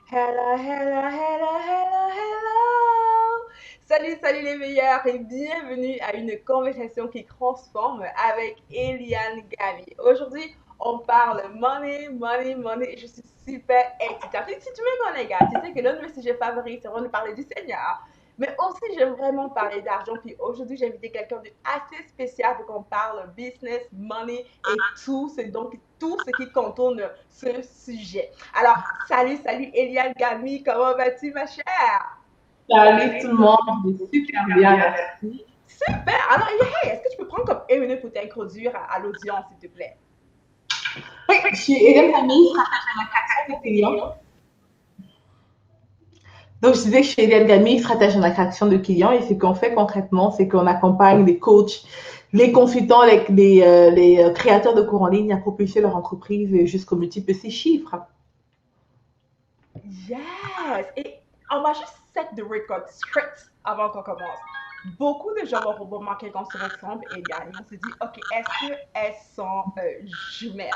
Hello, hello, hello, hello, hello! Salut, salut les meilleurs et bienvenue à une conversation qui transforme avec Eliane Gavi. Aujourd'hui, on parle money, money, money et je suis super excitée. Si tu me connais, gars, tu sais que l'un de mes sujets favoris, c'est vraiment de parler du Seigneur. Mais aussi, j'aime vraiment parler d'argent. Puis aujourd'hui, j'ai invité quelqu'un de assez spécial pour qu'on parle business, money et tout ce qui contourne ce sujet. Alors, salut, salut Eliane Gami, comment vas-tu, ma chère? Salut tout le monde, je vais super bien, merci. Super! Alors, hey, est-ce que tu peux prendre comme une minute pour t'introduire à l'audience, s'il te plaît? Oui, je suis Hélène Camille, stratège en attraction de clients. Donc, je disais que je suis Hélène Camille, stratège en attraction de clients. Et ce qu'on fait concrètement, c'est qu'on accompagne les coachs, les consultants, les créateurs de cours en ligne à propulser leur entreprise jusqu'au multiple six chiffres. Yes! Et on va juste set the record straight avant qu'on commence. Beaucoup de gens vont remarquer qu'on se ressemble, Eliane, et on se dit, OK, est-ce qu'elles sont jumelles?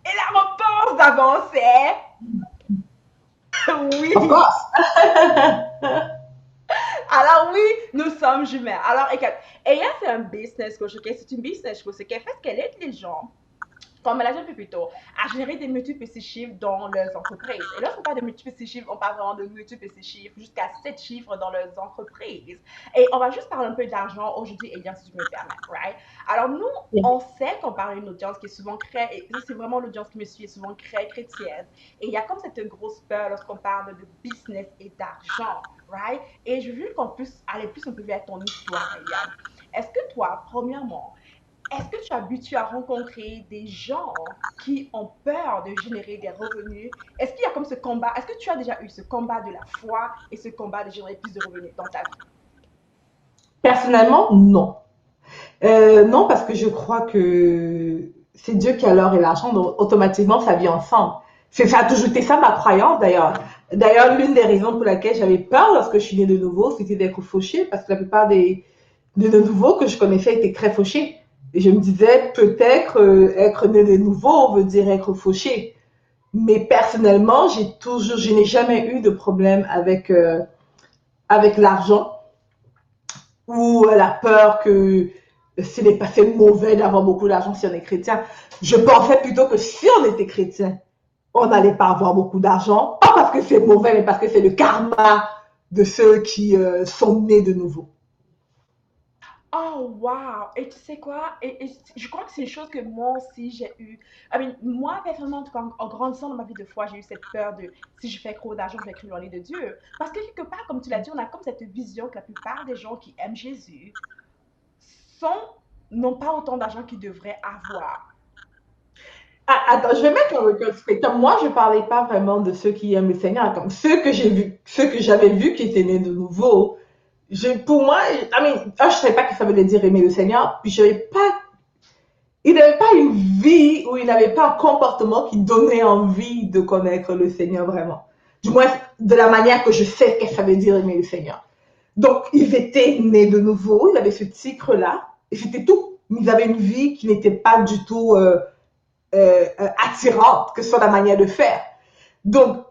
Et la réponse d'avant, c'est Of oui! course. Alors oui, nous sommes jumelles. Alors écoute, Aya, c'est un business coach, ok? C'est une business coach. Ce qu'elle fait, c'est qu'elle aide les gens, comme elle a dit un peu plus tôt, à générer des multiples six chiffres dans leurs entreprises. Et lorsqu'on parle de multiples six chiffres, on parle vraiment de multiples six chiffres jusqu'à 7 chiffres dans leurs entreprises. Et on va juste parler un peu d'argent aujourd'hui, Eliane, si tu me permets, right? Alors nous, on sait qu'on parle d'une audience qui est souvent et ça c'est vraiment l'audience qui me suit, est souvent très chrétienne. Et il y a comme cette grosse peur lorsqu'on parle de business et d'argent, right? Et je veux qu'on puisse aller plus un peu vers ton histoire, Eliane. Est-ce que toi, premièrement, est-ce que tu es habitué à rencontrer des gens qui ont peur de générer des revenus? Est-ce qu'il y a comme ce combat? Est-ce que tu as déjà eu ce combat de la foi et ce combat de générer plus de revenus dans ta vie? Personnellement, non. Non, parce que je crois que c'est Dieu qui a l'or et l'argent, donc automatiquement, ça vient ensemble. Ça a toujours été ça ma croyance d'ailleurs. D'ailleurs, l'une des raisons pour laquelle j'avais peur lorsque je suis née de nouveau, c'était d'être fauchée, parce que la plupart des de nouveaux que je connaissais étaient très fauchés. Et je me disais, peut-être être né de nouveau veut dire être fauché. Mais personnellement, je n'ai jamais eu de problème avec l'argent ou la peur que ce n'est pas fait mauvais d'avoir beaucoup d'argent si on est chrétien. Je pensais plutôt que si on était chrétien, on n'allait pas avoir beaucoup d'argent, pas parce que c'est mauvais, mais parce que c'est le karma de ceux qui sont nés de nouveau. Oh, wow! Et tu sais quoi? Et je crois que c'est une chose que moi aussi j'ai eu. Moi, personnellement, en tout cas, en grandissant dans ma vie de foi, j'ai eu cette peur de si je fais trop d'argent, je vais éloigner de Dieu. Parce que quelque part, comme tu l'as dit, on a comme cette vision que la plupart des gens qui aiment Jésus sont, n'ont pas autant d'argent qu'ils devraient avoir. Ah, attends, je vais mettre un record spectacle. Moi, je parlais pas vraiment de ceux qui aiment le Seigneur, comme ceux que j'ai vus, ceux que j'avais vus qui étaient nés de nouveau. Pour moi, je savais pas que ça voulait dire aimer le Seigneur, puis je n'avais pas il n'avait pas une vie ou il n'avait pas un comportement qui donnait envie de connaître le Seigneur vraiment. Du moins, de la manière que je sais que ça veut dire aimer le Seigneur. Donc, ils étaient nés de nouveau, ils avaient ce titre-là, et c'était tout. Ils avaient une vie qui n'était pas du tout attirante, que ce soit la manière de faire. Donc,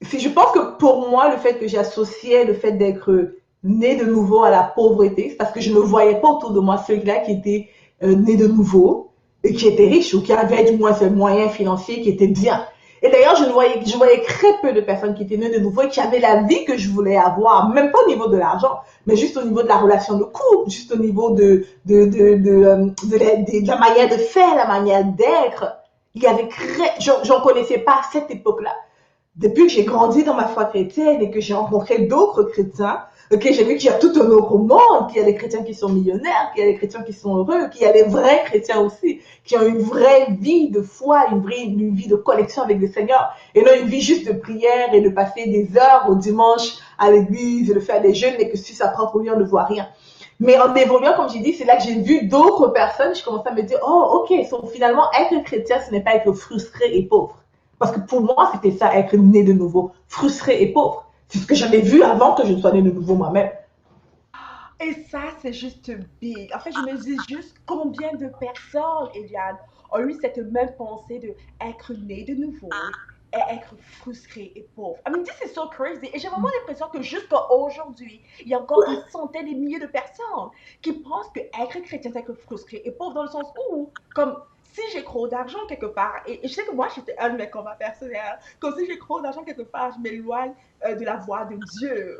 je pense que pour moi, le fait que j'associais le fait d'être né de nouveau à la pauvreté, c'est parce que je ne voyais pas autour de moi ceux-là qui étaient nés de nouveau et qui étaient riches ou qui avaient du moins ces moyens financiers qui étaient bien. Et d'ailleurs, je voyais très peu de personnes qui étaient nées de nouveau et qui avaient la vie que je voulais avoir, même pas au niveau de l'argent, mais juste au niveau de la relation de couple, juste au niveau de la manière de faire, la manière d'être. Il y avait, j'en connaissais pas à cette époque-là. Depuis que j'ai grandi dans ma foi chrétienne et que j'ai rencontré d'autres chrétiens, ok, j'ai vu qu'il y a tout un autre monde, qu'il y a des chrétiens qui sont millionnaires, qu'il y a des chrétiens qui sont heureux, qu'il y a des vrais chrétiens aussi, qui ont une vraie vie de foi, une vie de connexion avec le Seigneur, et non une vie juste de prière et de passer des heures au dimanche à l'église et de faire des jeûnes, et que si sa propre vie, on ne voit rien. Mais en évoluant, comme j'ai dit, c'est là que j'ai vu d'autres personnes, je commençais à me dire, oh, ok, so, finalement, être chrétien, ce n'est pas être frustré et pauvre. Parce que pour moi, c'était ça, être né de nouveau, frustré et pauvre. C'est ce que j'avais vu avant que je ne sois né de nouveau moi-même. Et ça, c'est juste big. En fait, je me dis juste combien de personnes, Eliane, ont eu cette même pensée de être né de nouveau. et être frustré et pauvre. I mean, this is so crazy. Et j'ai vraiment l'impression que jusqu'à aujourd'hui, il y a encore des centaines et milliers de personnes qui pensent que être chrétien, c'est être frustré et pauvre dans le sens où, comme si j'ai trop d'argent quelque part, et je sais que moi, j'étais un de mes combats personnels, comme si j'ai trop d'argent quelque part, je m'éloigne de la voie de Dieu.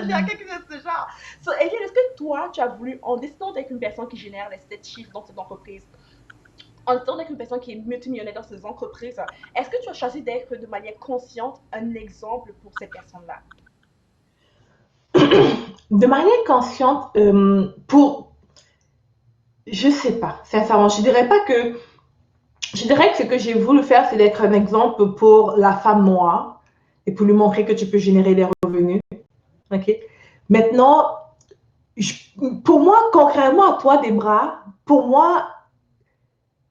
J'ai quelque chose de ce genre. So, Eliane, est-ce que toi, tu as voulu, en décidant d'être une personne qui génère les 7 chiffres dans cette entreprise, en étant avec une personne qui est multimillionnaire dans ces entreprises, est-ce que tu as choisi d'être de manière consciente un exemple pour ces personnes-là? De manière consciente, je sais pas, sincèrement, je dirais que ce que j'ai voulu faire, c'est d'être un exemple pour la femme noire et pour lui montrer que tu peux générer des revenus. Ok. Maintenant, je, pour moi, concrètement à toi, Debra, pour moi,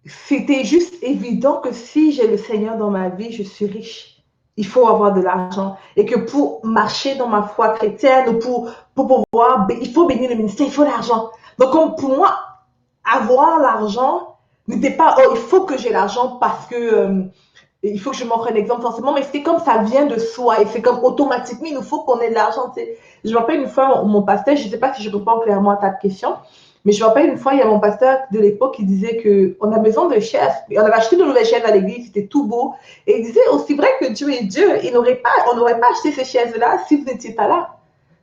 c'était juste évident que si j'ai le Seigneur dans ma vie, je suis riche. Il faut avoir de l'argent. Et que pour marcher dans ma foi chrétienne, pour pouvoir, il faut bénir le ministère, il faut l'argent. Donc, pour moi, avoir l'argent n'était pas, oh, il faut que j'ai l'argent parce que il faut que je montre un exemple forcément, mais c'est comme ça vient de soi et c'est comme automatiquement, il nous faut qu'on ait de l'argent. Tu sais. Je me rappelle une fois, mon pasteur, je ne sais pas si je réponds clairement à ta question, mais je me rappelle une fois, il y a mon pasteur de l'époque qui disait qu'on a besoin de chefs. Et on avait acheté de nouvelles chaises à l'église, c'était tout beau. Et il disait aussi vrai que Dieu est Dieu, on n'aurait pas acheté ces chaises-là si vous n'étiez pas là.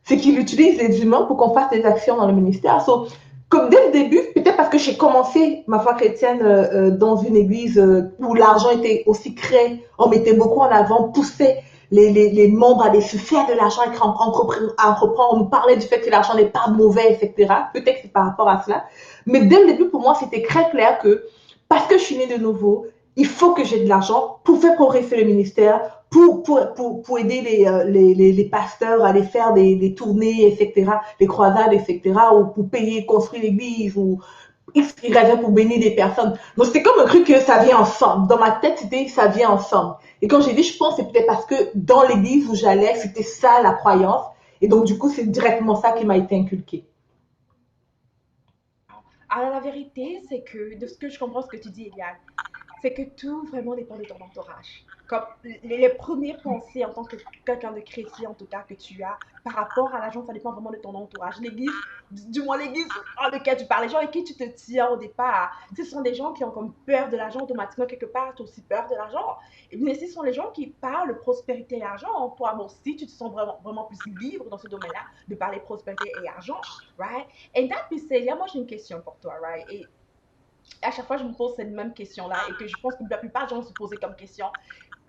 C'est qu'il utilise les humains pour qu'on fasse des actions dans le ministère. So, comme dès le début, peut-être parce que j'ai commencé ma foi chrétienne dans une église où l'argent était aussi créé, on mettait beaucoup en avant, poussait les membres à aller se faire de l'argent, à entreprendre, on nous parlait du fait que l'argent n'est pas mauvais, etc. Peut-être que c'est par rapport à cela. Mais dès le début, pour moi, c'était très clair que parce que je suis née de nouveau, il faut que j'ai de l'argent pour faire progresser le ministère, pour aider les pasteurs à aller faire des tournées, etc., des croisades, etc., ou pour payer, construire l'église, ou X, Y, pour bénir des personnes. Donc, c'était comme un truc que ça vient ensemble. Dans ma tête, c'était ça vient ensemble. Et quand j'ai dit, je pense, c'est peut-être parce que dans l'église où j'allais, c'était ça la croyance. Et donc, du coup, c'est directement ça qui m'a été inculqué. Alors, la vérité, c'est que de ce que je comprends, ce que tu dis, Eliane, c'est que tout vraiment dépend de ton entourage. Comme les premières pensées en tant que quelqu'un de chrétien, en tout cas, que tu as par rapport à l'argent, ça dépend vraiment de ton entourage. L'église, du moins l'église en laquelle tu parles, les gens avec qui tu te tiens au départ, ce sont des gens qui ont comme peur de l'argent automatiquement, quelque part, tu as aussi peur de l'argent. Mais ce sont les gens qui parlent prospérité et argent. Toi, bon, si tu te sens vraiment, vraiment plus libre dans ce domaine-là, de parler prospérité et argent, right? And that being said, moi j'ai une question pour toi, right? Et à chaque fois, je me pose cette même question-là et que je pense que la plupart des gens se posaient comme question.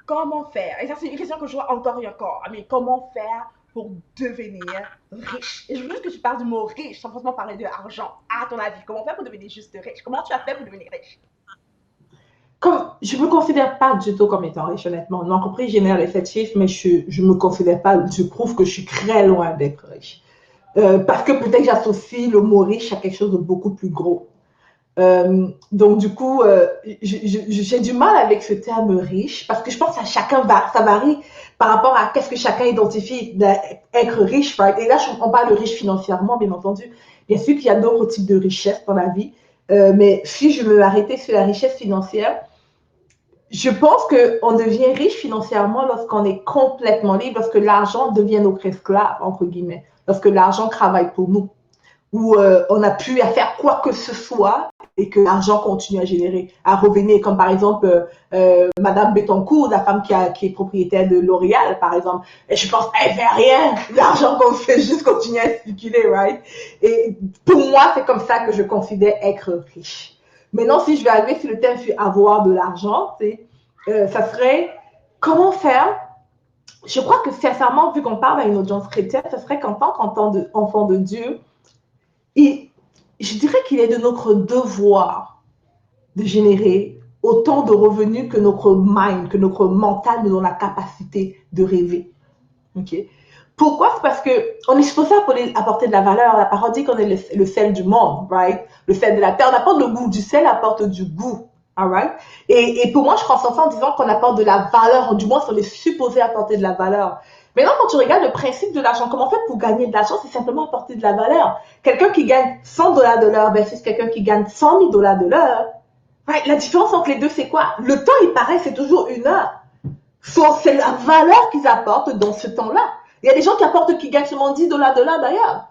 Comment faire? Et ça, c'est une question que je vois encore et encore. Mais comment faire pour devenir riche? Et je veux juste que tu parles du mot riche sans forcément parler de argent. À ton avis, comment faire pour devenir juste riche? Comment tu as fait pour devenir riche? Comme, je me considère pas du tout comme étant riche, honnêtement. L'entreprise génère les 7 chiffres, mais je me considère pas, je prouve que je suis très loin d'être riche. Parce que peut-être j'associe le mot riche à quelque chose de beaucoup plus gros. Donc du coup, j'ai du mal avec ce terme riche parce que je pense que ça varie par rapport à qu'est-ce que chacun identifie d'être riche. Right? Et là, on parle de riche financièrement, bien entendu. Bien sûr qu'il y a d'autres types de richesses dans la vie, mais si je me arrêtais sur la richesse financière, je pense qu'on devient riche financièrement lorsqu'on est complètement libre, lorsque l'argent devient notre esclave, entre guillemets, lorsque l'argent travaille pour nous où on n'a plus à faire quoi que ce soit et que l'argent continue à générer, à revenir, comme par exemple Madame Bettencourt, la femme qui est propriétaire de L'Oréal, par exemple. Et je pense, elle fait rien, l'argent qu'on fait juste continuer à circuler, right? Et pour moi, c'est comme ça que je considère être riche. Maintenant, si je vais arriver sur le thème sur avoir de l'argent, ça serait comment faire. Je crois que sincèrement, vu qu'on parle à une audience chrétienne, ce serait qu'en tant qu'enfant de Dieu, et je dirais qu'il est de notre devoir de générer autant de revenus que notre mind, que notre mental nous donne la capacité de rêver. Okay? Pourquoi? C'est parce qu'on est supposé apporter de la valeur. La parole dit qu'on est le sel du monde, right? Le sel de la terre. On apporte le goût du sel, apporte du goût. All right? Et pour moi, je crois en disant qu'on apporte de la valeur, du moins, on est supposé apporter de la valeur. Maintenant, quand tu regardes le principe de l'argent, comment faire pour gagner de l'argent, c'est simplement apporter de la valeur. Quelqu'un qui gagne $100 de l'heure versus quelqu'un qui gagne $100 000 de l'heure, right? La différence entre les deux, c'est quoi? Le temps, il paraît, c'est toujours une heure. C'est la valeur qu'ils apportent dans ce temps-là. Il y a des gens qui gagnent seulement $10 de l'heure d'ailleurs.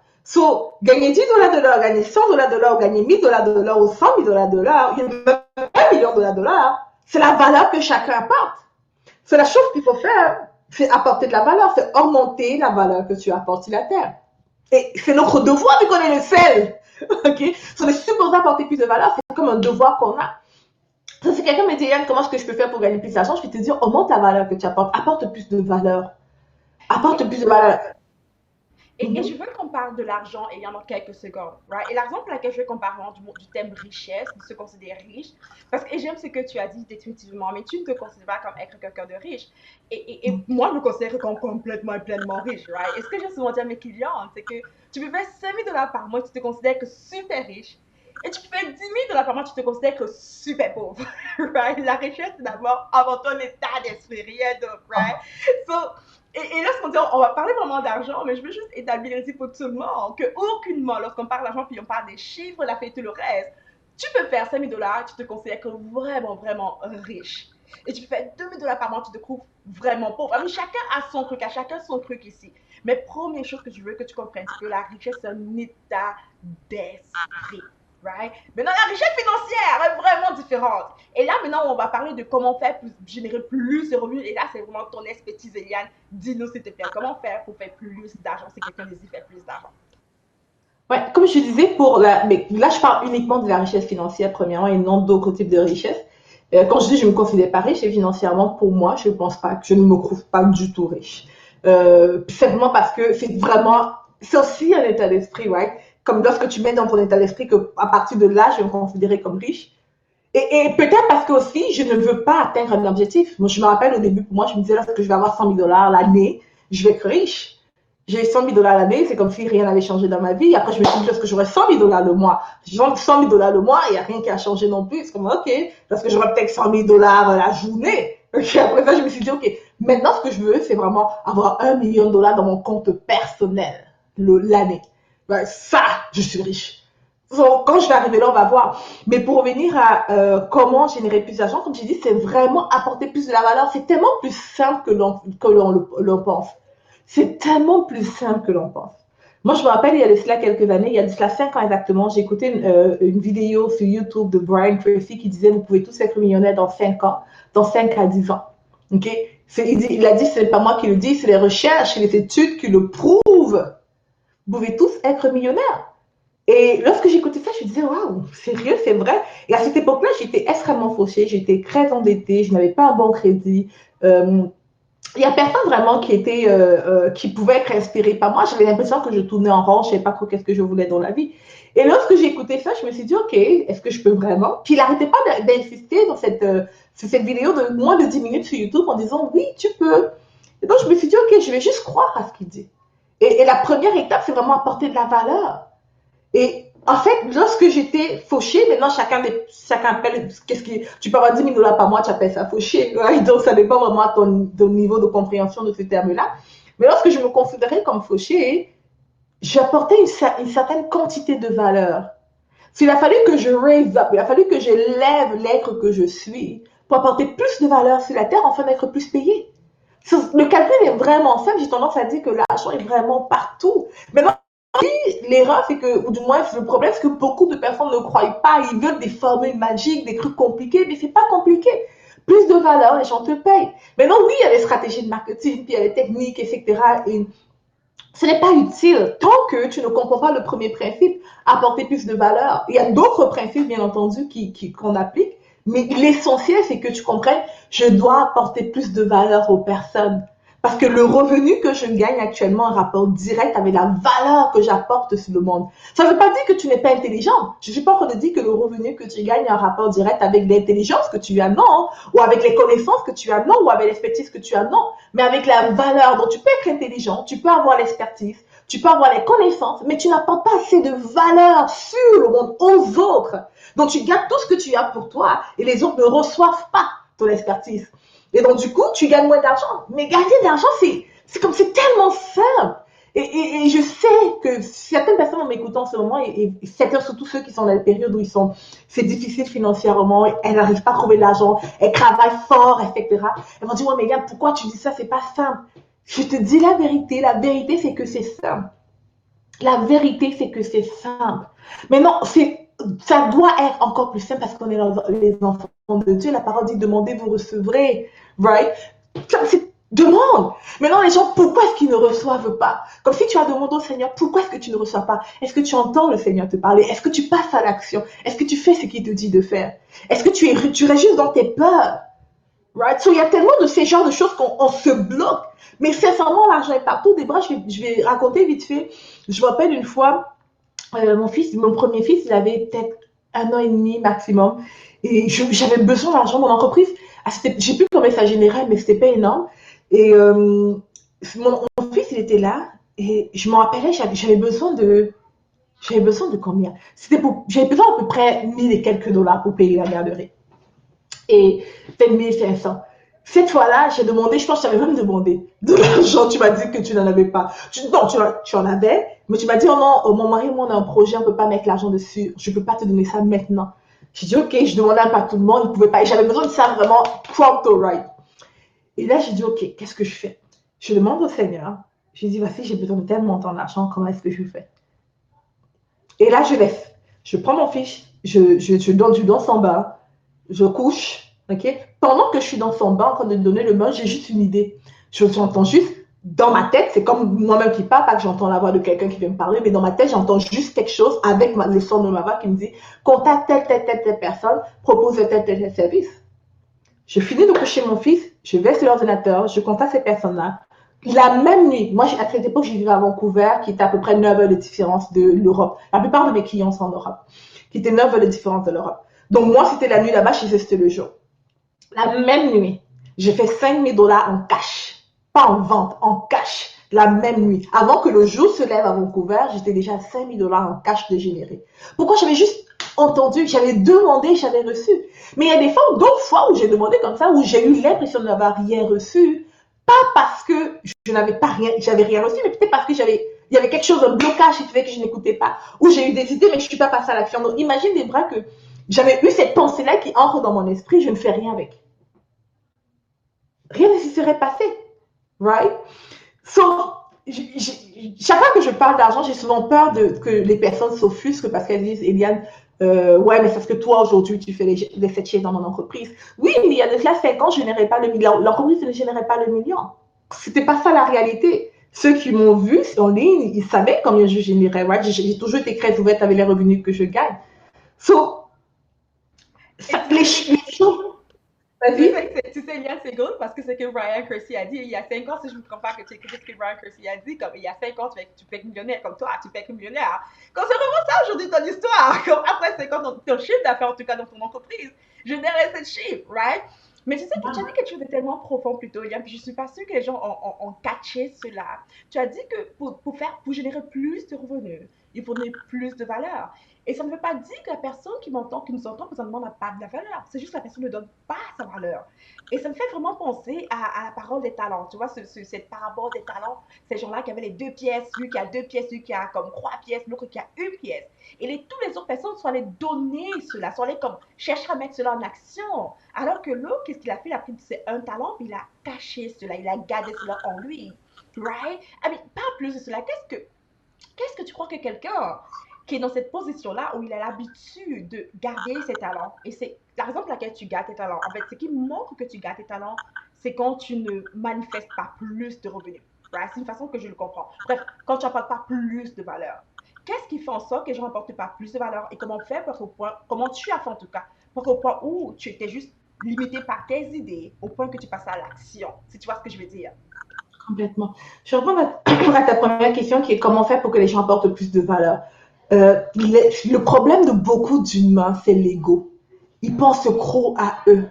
Gagner $10 de l'heure, gagner $100 de l'heure, gagner $1000 de l'heure ou $100 000 de l'heure, il y a même $1 million de l'heure. C'est la valeur que chacun apporte. C'est la chose qu'il faut faire, c'est apporter de la valeur, c'est augmenter la valeur que tu apportes sur la terre. Et c'est notre devoir vu qu'on est le seul. Ok? On est supposé apporter plus de valeur, c'est comme un devoir qu'on a. Si quelqu'un me dit, Yann, comment est-ce que je peux faire pour gagner plus d'argent, je vais te dire, augmente la valeur que tu apportes, apporte plus de valeur. Apporte plus de valeur. Et je veux qu'on parle de l'argent ayant dans quelques secondes, right? Et la raison pour laquelle je veux qu'on parle du thème richesse, de se considérer riche, parce que j'aime ce que tu as dit définitivement, mais tu ne te considères pas comme être quelqu'un de riche. Et moi, je me considère comme complètement et pleinement riche, right? Et ce que j'ai souvent dit à mes clients, c'est que tu peux faire 5 000 $ par mois, tu te considères que super riche. Et tu peux faire 10 000 $ par mois, tu te considères que super pauvre, right? La richesse, c'est d'abord avant tout un état d'esprit, rien d'autre, right? So, et là, ce qu'on dit, on va parler vraiment d'argent, mais je veux juste établir ici pour tout le monde que aucunement, lorsqu'on parle d'argent puis on parle des chiffres, la fête, tout le reste, tu peux faire 5 000 $, tu te considères comme vraiment, vraiment riche. Et tu peux faire 2 000 $ par mois, tu te trouves vraiment pauvre. Alors, chacun a son truc, à chacun son truc ici. Mais première chose que je veux que tu comprennes, c'est que la richesse, c'est un état d'esprit. Right? Maintenant, la richesse financière est vraiment différente. Et là, maintenant, on va parler de comment faire pour générer plus de revenus. Et là, c'est vraiment ton expertise, Eliane. Dis-nous, s'il te plaît, comment faire pour faire plus d'argent si quelqu'un désire faire plus d'argent. Ouais, comme je disais, mais là, je parle uniquement de la richesse financière, premièrement, et non d'autres types de richesse. Quand je dis je me considère pas riche, et financièrement, pour moi, je pense pas que je ne me trouve pas du tout riche. Simplement parce que c'est aussi un état d'esprit, right? Comme lorsque tu mets dans ton état d'esprit que à partir de là, je vais me considérer comme riche. Et peut-être parce que aussi, je ne veux pas atteindre un objectif. Moi, je me rappelle au début, pour moi, je me disais, lorsque je vais avoir $100 000 l'année, je vais être riche. J'ai $100 000 l'année, c'est comme si rien n'avait changé dans ma vie. Après, je me suis dit, lorsque j'aurai $100 000 le mois, genre $100 000 le mois, il n'y a rien qui a changé non plus. C'est comme, OK, parce que j'aurai peut-être $100 000 la journée. OK, après ça, je me suis dit, OK, maintenant, ce que je veux, c'est vraiment avoir $1 million dans mon compte personnel l'année. Ben, ça, je suis riche. Donc, quand je vais arriver là, on va voir. Mais pour revenir à comment générer plus d'argent, comme j'ai dit, c'est vraiment apporter plus de la valeur. C'est tellement plus simple que l'on pense. C'est tellement plus simple que l'on pense. Moi, je me rappelle, il y a de cela quelques années, il y a de cela 5 ans exactement, j'ai écouté une vidéo sur YouTube de Brian Tracy qui disait, vous pouvez tous être millionnaires dans 5 ans, dans 5 à 10 ans. OK? Il a dit, ce n'est pas moi qui le dis, c'est les recherches, c'est les études qui le prouvent. Vous pouvez tous être millionnaires. Et lorsque j'écoutais ça, je me disais, waouh, sérieux, c'est vrai. Et à cette époque-là, j'étais extrêmement fauchée, j'étais très endettée, je n'avais pas un bon crédit. Il n'y a personne vraiment qui pouvait être inspiré par moi. J'avais l'impression que je tournais en rond, je ne savais pas trop qu'est-ce que je voulais dans la vie. Et lorsque j'ai écouté ça, je me suis dit, OK, est-ce que je peux vraiment? Puis il n'arrêtait pas d'insister sur cette vidéo de moins de 10 minutes sur YouTube en disant, oui, tu peux. Et donc, je me suis dit, OK, je vais juste croire à ce qu'il dit. Et la première étape, c'est vraiment apporter de la valeur. Et en fait, lorsque j'étais fauchée, maintenant chacun appelle, tu peux avoir 10 000 $ par mois, tu appelles ça fauché, right? Donc ça dépend vraiment à ton niveau de compréhension de ce terme-là. Mais lorsque je me considérais comme fauchée, j'apportais une certaine quantité de valeur. Il a fallu que je raise up, il a fallu que je lève l'être que je suis pour apporter plus de valeur sur la terre afin d'être plus payé. Le calcul est vraiment simple, j'ai tendance à dire que l'argent est vraiment partout. Maintenant, l'erreur, c'est que, ou du moins, le problème, c'est que beaucoup de personnes ne croient pas. Ils veulent des formules magiques, des trucs compliqués, mais c'est pas compliqué. Plus de valeur, les gens te payent. Maintenant, oui, il y a des stratégies de marketing, puis il y a des techniques, etc. Et ce n'est pas utile tant que tu ne comprends pas le premier principe, apporter plus de valeur. Il y a d'autres principes, bien entendu, qu'on applique, mais l'essentiel, c'est que tu comprennes, je dois apporter plus de valeur aux personnes. Parce que le revenu que je gagne actuellement en rapport direct avec la valeur que j'apporte sur le monde. Ça ne veut pas dire que tu n'es pas intelligent. Je ne suis pas en train de dire que le revenu que tu gagnes en rapport direct avec l'intelligence que tu as, non. Ou avec les connaissances que tu as, non. Ou avec l'expertise que tu as, non. Mais avec la valeur. Donc, tu peux être intelligent, tu peux avoir l'expertise, tu peux avoir les connaissances, mais tu n'apportes pas assez de valeur sur le monde aux autres. Donc, tu gardes tout ce que tu as pour toi et les autres ne reçoivent pas ton expertise. Et donc, du coup, tu gagnes moins d'argent. Mais gagner de l'argent, c'est tellement simple. Et je sais que certaines personnes en m'écoutant en ce moment, et certains, surtout ceux qui sont dans la période où c'est difficile financièrement, elles n'arrivent pas à trouver de l'argent, elles travaillent fort, etc. Elles vont dire, ouais, mais gars, pourquoi tu dis ça? C'est pas simple. Je te dis la vérité c'est que c'est simple. La vérité, c'est que c'est simple. Mais non, ça doit être encore plus simple parce qu'on est les enfants de Dieu. La parole dit demandez, vous recevrez. Right? Demande. Maintenant, les gens, pourquoi est-ce qu'ils ne reçoivent pas? Comme si tu as demandé au Seigneur, pourquoi est-ce que tu ne reçois pas? Est-ce que tu entends le Seigneur te parler? Est-ce que tu passes à l'action? Est-ce que tu fais ce qu'il te dit de faire? Est-ce que tu restes juste dans tes peurs? Right? So, il y a tellement de ces genres de choses qu'on se bloque. Mais sincèrement, l'argent est partout. Des bras, je vais raconter vite fait. Je me rappelle une fois, mon premier fils, il avait peut-être 1 an et demi maximum. Et j'avais besoin d'argent. Mon entreprise, je ne sais plus combien ça générait, mais c'était pas énorme. Et mon fils, il était là. Et je me rappelais, j'avais besoin de combien? J'avais besoin à peu près 1000 et quelques dollars pour payer la garderie. Et peut-être 1500. Cette fois-là, j'ai demandé, je pense que j'avais même demandé de l'argent. Tu m'as dit que tu n'en avais pas. Non, tu en avais, mais tu m'as dit, oh non, mon mari et moi, on a un projet, on ne peut pas mettre l'argent dessus. Je ne peux pas te donner ça maintenant. J'ai dit, ok, je demandais à tout le monde, il ne pouvait pas. Et j'avais besoin de ça vraiment pronto, right? Et là, j'ai dit, ok, qu'est-ce que je fais? Je demande au Seigneur. Je lui dis, voici, j'ai besoin de tel montant d'argent, comment est-ce que je fais? Et là, je laisse. Je prends mon fiche, je donne son bain, je couche, ok? Pendant que je suis dans son bain en train de donner le bain, j'ai juste une idée. J'entends juste, dans ma tête, c'est comme moi-même qui parle, pas que j'entends la voix de quelqu'un qui vient me parler, mais dans ma tête, j'entends juste quelque chose avec le son de ma voix qui me dit, contacte telle personne, propose tel service. Je finis de coucher mon fils, je vais sur l'ordinateur, je contacte ces personnes-là. La même nuit, moi à cette époque, je vivais à Vancouver, qui était à peu près 9 heures de différence de l'Europe. La plupart de mes clients sont en Europe, qui étaient 9 heures de différence de l'Europe. Donc moi, c'était la nuit là-bas, chez eux, c'était le jour. La même nuit, j'ai fait 5000 dollars en cash. Pas en vente, en cash. La même nuit. Avant que le jour se lève à Vancouver, j'étais déjà à 5000 dollars en cash de générer. Pourquoi? J'avais juste entendu, j'avais demandé, j'avais reçu. Mais il y a des fois, d'autres fois où j'ai demandé comme ça, où j'ai eu l'impression de n'avoir rien reçu. Pas parce que je n'avais pas rien, j'avais rien reçu, mais peut-être parce que il y avait quelque chose, un blocage qui faisait que je n'écoutais pas. Ou j'ai eu des idées, mais je ne suis pas passée à l'action. Donc imagine des bras que j'avais eu cette pensée-là qui entre dans mon esprit, je ne fais rien avec. Rien ne s'y serait passé. Right? So, chaque fois que je parle d'argent, j'ai souvent peur que les personnes s'offusquent parce qu'elles disent, Eliane, ouais, mais c'est parce que toi, aujourd'hui, tu fais les 7 chiffres dans mon entreprise. Oui, mais il y a de cela 5 ans, je ne générais pas le million. L'entreprise ne générait pas le million. C'était pas ça la réalité. Ceux qui m'ont vu en ligne, ils savaient combien je générais. Right? J'ai toujours été très ouverte avec les revenus que je gagne. So, les choses. Tu sais, Yann, c'est good parce que c'est ce que Ryan Kersey a dit il y a 5 ans, si je ne me trompe pas, que tu écoutes ce que Ryan Kersey a dit, comme il y a 5 ans, tu peux être millionnaire comme toi, tu peux être millionnaire. Comme c'est vraiment ça aujourd'hui ton histoire. Comme après 5 ans, ton chiffre d'affaires, en tout cas dans ton entreprise, générer ce chiffre, right? Mais tu sais que tu as dit quelque chose de tellement profond plutôt, Yann, puis je suis pas sûre que les gens ont catché cela. Tu as dit que pour générer plus de revenus, il faut donner plus de valeur. Et ça ne veut pas dire que la personne qui nous entend présentement n'a pas de la valeur. C'est juste que la personne ne donne pas sa valeur. Et ça me fait vraiment penser à la parole des talents. Tu vois, cette parabole des talents, ces gens-là qui avaient les 2 pièces, lui qui a 2 pièces, lui qui a comme 3 pièces, l'autre qui a 1 pièce. Et toutes les autres personnes sont allées donner cela, sont allées comme chercher à mettre cela en action. Alors que l'autre, qu'est-ce qu'il a fait? Il a pris un talent, puis il a caché cela, il a gardé cela en lui. Right? I mean, pas plus de cela. Qu'est-ce que tu crois que quelqu'un qui est dans cette position-là où il a l'habitude de garder ses talents. Et c'est la raison pour laquelle tu gardes tes talents. En fait, ce qui montre que tu gardes tes talents, c'est quand tu ne manifestes pas plus de revenus. Right? C'est une façon que je le comprends. Bref, quand tu n'apportes pas plus de valeur. Qu'est-ce qui fait en sorte que je n'apporte pas plus de valeur et comment faire pour au point, comment tu as fait en tout cas, pour au point où tu étais juste limité par tes idées, au point que tu passes à l'action, si tu vois ce que je veux dire. Complètement. Je reprends à ta première question qui est comment faire pour que les gens apportent plus de valeur. Le problème de beaucoup d'humains, c'est l'ego. Ils pensent trop à eux.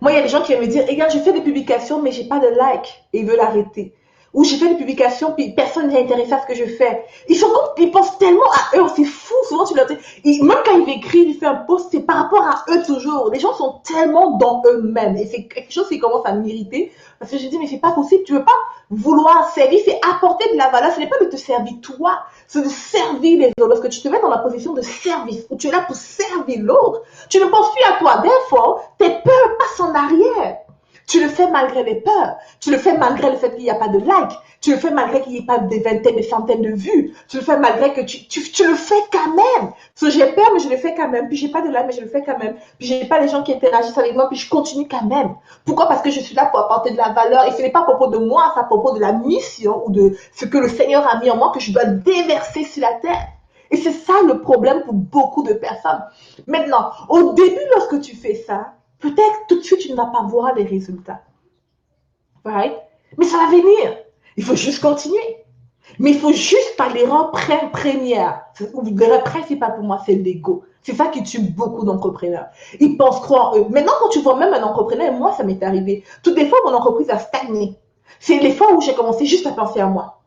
Moi, il y a des gens qui viennent me dire, regarde, je fais des publications, mais j'ai pas de like. Et ils veulent arrêter. Ou j'ai fait des publications, puis personne n'est intéressé à ce que je fais. Ils pensent tellement à eux, c'est fou, souvent tu leur dis, même quand ils écrivent, ils font un post, c'est par rapport à eux toujours. Les gens sont tellement dans eux-mêmes, et c'est quelque chose qui commence à m'irriter, parce que je dis, mais c'est pas possible, tu veux pas vouloir servir, c'est apporter de la valeur, ce n'est pas de te servir toi, c'est de servir les autres. Lorsque tu te mets dans la position de service, où tu es là pour servir l'autre, tu ne penses plus à toi. Therefore, tes peurs passent en arrière. Tu le fais malgré les peurs. Tu le fais malgré le fait qu'il n'y a pas de like. Tu le fais malgré qu'il n'y ait pas des vingtaines, des centaines de vues. Tu le fais malgré que tu le fais quand même. So, j'ai peur, mais je le fais quand même. Puis j'ai pas de like, mais je le fais quand même. Puis j'ai pas les gens qui interagissent avec moi, puis je continue quand même. Pourquoi? Parce que je suis là pour apporter de la valeur. Et ce n'est pas à propos de moi, c'est à propos de la mission ou de ce que le Seigneur a mis en moi que je dois déverser sur la terre. Et c'est ça le problème pour beaucoup de personnes. Maintenant, au début, lorsque tu fais ça, peut-être tout de suite, tu ne vas pas voir les résultats. Right? Mais ça va venir. Il faut juste continuer. Mais il faut juste pas les rendre première. Le principal pour moi, c'est l'ego. C'est ça qui tue beaucoup d'entrepreneurs. Ils pensent croire eux. Maintenant, quand tu vois même un entrepreneur, et moi, ça m'est arrivé. Toutes les fois, mon entreprise a stagné. C'est les fois où j'ai commencé juste à penser à moi.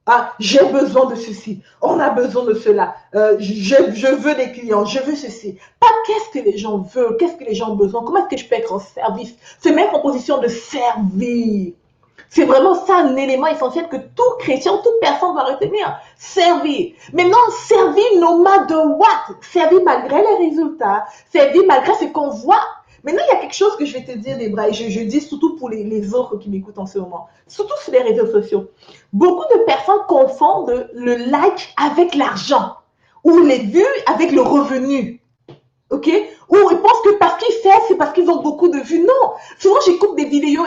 Ah, j'ai besoin de ceci. On a besoin de cela. Je veux des clients. Je veux ceci. Pas qu'est-ce que les gens veulent, qu'est-ce que les gens ont besoin. Comment est-ce que je peux être en service? Se mettre en position de servir. C'est vraiment ça un élément essentiel que tout chrétien, toute personne doit retenir. Servir. Maintenant, servir no matter what. Servir malgré les résultats. Servir malgré ce qu'on voit. Maintenant, il y a quelque chose que je vais te dire, Debra, et je dis surtout pour les autres qui m'écoutent en ce moment, surtout sur les réseaux sociaux. Beaucoup de personnes confondent le like avec l'argent ou les vues avec le revenu. OK? Ou ils pensent que parce qu'ils servent, c'est parce qu'ils ont beaucoup de vues. Non. Souvent, j'écoute des vidéos.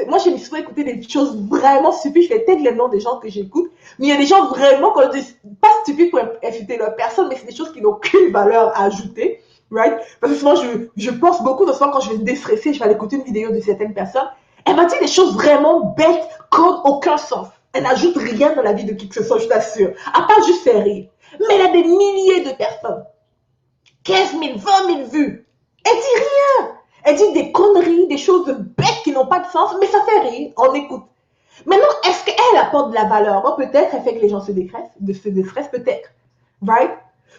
Moi, j'aime souvent écouter des choses vraiment stupides. Je fais peut-être les noms des gens que j'écoute. Mais il y a des gens vraiment, quand je dis pas stupides pour insulter leur personne, mais c'est des choses qui n'ont aucune valeur à ajouter. Right? Parce que souvent, je pense beaucoup de souvent quand je vais déstresser, je vais aller écouter une vidéo de certaines personnes. Elle m'a dit des choses vraiment bêtes qui n'ont aucun sens. Elle n'ajoute rien dans la vie de qui que ce soit, je t'assure. À part juste faire rire. Mais elle a des milliers de personnes. 15 000, 20 000 vues. Elle dit rien. Elle dit des conneries, des choses bêtes qui n'ont pas de sens, mais ça fait rire. On écoute. Maintenant, est-ce qu'elle apporte de la valeur? Bon, peut-être, elle fait que les gens se déstressent, peut-être. Right?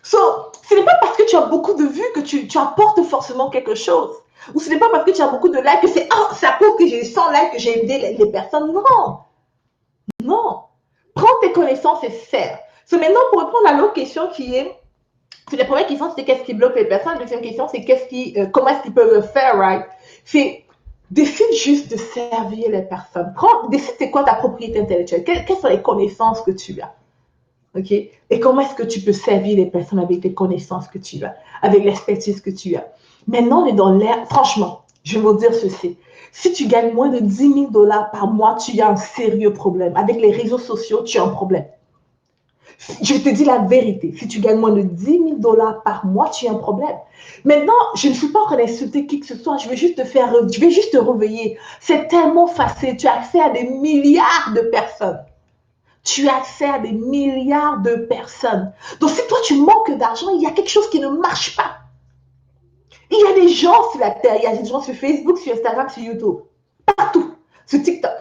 So, ce n'est pas parce que tu as beaucoup de vues que tu apportes forcément quelque chose. Ou ce n'est pas parce que tu as beaucoup de likes que c'est à cause que j'ai 100 likes que j'ai aidé les personnes. Non. Non. Prends tes connaissances et sers. So, maintenant, pour répondre à l'autre question qui est, c'est la première question, c'est qu'est-ce qui bloque les personnes. La deuxième question, c'est comment est-ce qu'ils peuvent le faire, right? C'est décide juste de servir les personnes. Décide c'est quoi ta propriété intellectuelle. Quelles sont les connaissances que tu as? OK? Et comment est-ce que tu peux servir les personnes avec les connaissances que tu as, avec l'expertise que tu as? Maintenant, on est dans l'ère, franchement, je vais vous dire ceci. Si tu gagnes moins de 10 000 dollars par mois, tu as un sérieux problème. Avec les réseaux sociaux, tu as un problème. Je te dis la vérité. Si tu gagnes moins de 10 000 dollars par mois, tu as un problème. Maintenant, je ne suis pas en train d'insulter qui que ce soit. Je vais juste te réveiller. C'est tellement facile. Tu as accès à des milliards de personnes. Tu as accès à des milliards de personnes. Donc, si toi, tu manques d'argent, il y a quelque chose qui ne marche pas. Il y a des gens sur la terre. Il y a des gens sur Facebook, sur Instagram, sur YouTube. Partout. Sur TikTok.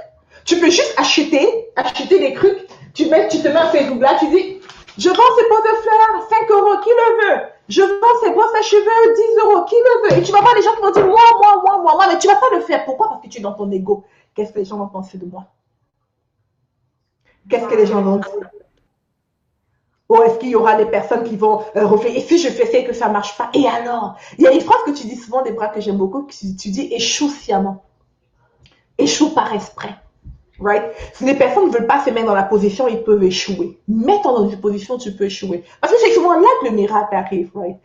Tu peux juste acheter des trucs. Tu te mets à Facebook là, tu dis, je vends ces pots de fleurs, 5 euros, qui le veut? Je vends ces brosses à cheveux, 10 euros, qui le veut? Et tu vas voir les gens qui vont dire, moi, mais tu vas pas le faire. Pourquoi? Parce que tu es dans ton ego. Qu'est-ce que les gens vont penser de moi? Qu'est-ce que les gens vont dire? Ou est-ce qu'il y aura des personnes qui vont refaire, et si je fais ça et que ça marche pas? Et alors? Il y a une phrase que tu dis souvent, des bras que j'aime beaucoup, que tu dis échoue sciemment. Échoue par esprit. Right? Si les personnes ne veulent pas se mettre dans la position, ils peuvent échouer. Mets-toi dans une position où tu peux échouer. Parce que c'est souvent là que le miracle arrive, right?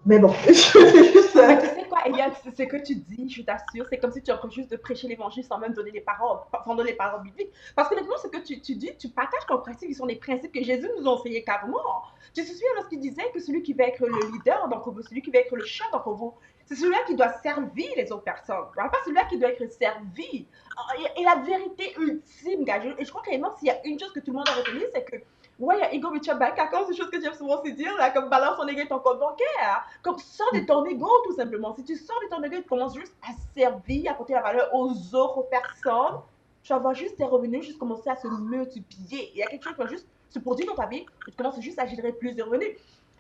Mais bon, je juste Mais tu sais quoi, Eliane, c'est ce que tu dis, je t'assure, c'est comme si tu aurais juste de prêcher l'évangile sans même donner les paroles, sans donner les paroles bibliques. Parce que honnêtement, ce que tu dis, tu partages comme principe, ils sont des principes que Jésus nous a enseignés carrément. Tu te souviens lorsqu'il disait que celui qui va être le leader d'entre vous, celui qui va être le chef d'entre vous, c'est celui-là qui doit servir les autres personnes, pas celui-là qui doit être servi. Et la vérité ultime, gars, et je crois que vraiment, s'il y a une chose que tout le monde a retenu, c'est que ouais, il y a ego with your bank account, c'est des choses que j'aime souvent se dire, là, comme balance ton ego et ton compte bancaire. Comme sors de ton ego, tout simplement. Si tu sors de ton ego et tu commences juste à servir, à apporter la valeur aux autres personnes, tu vas voir juste tes revenus juste commencer à se multiplier. Il y a quelque chose qui va juste se produire dans ta vie et tu commences juste à générer plus de revenus.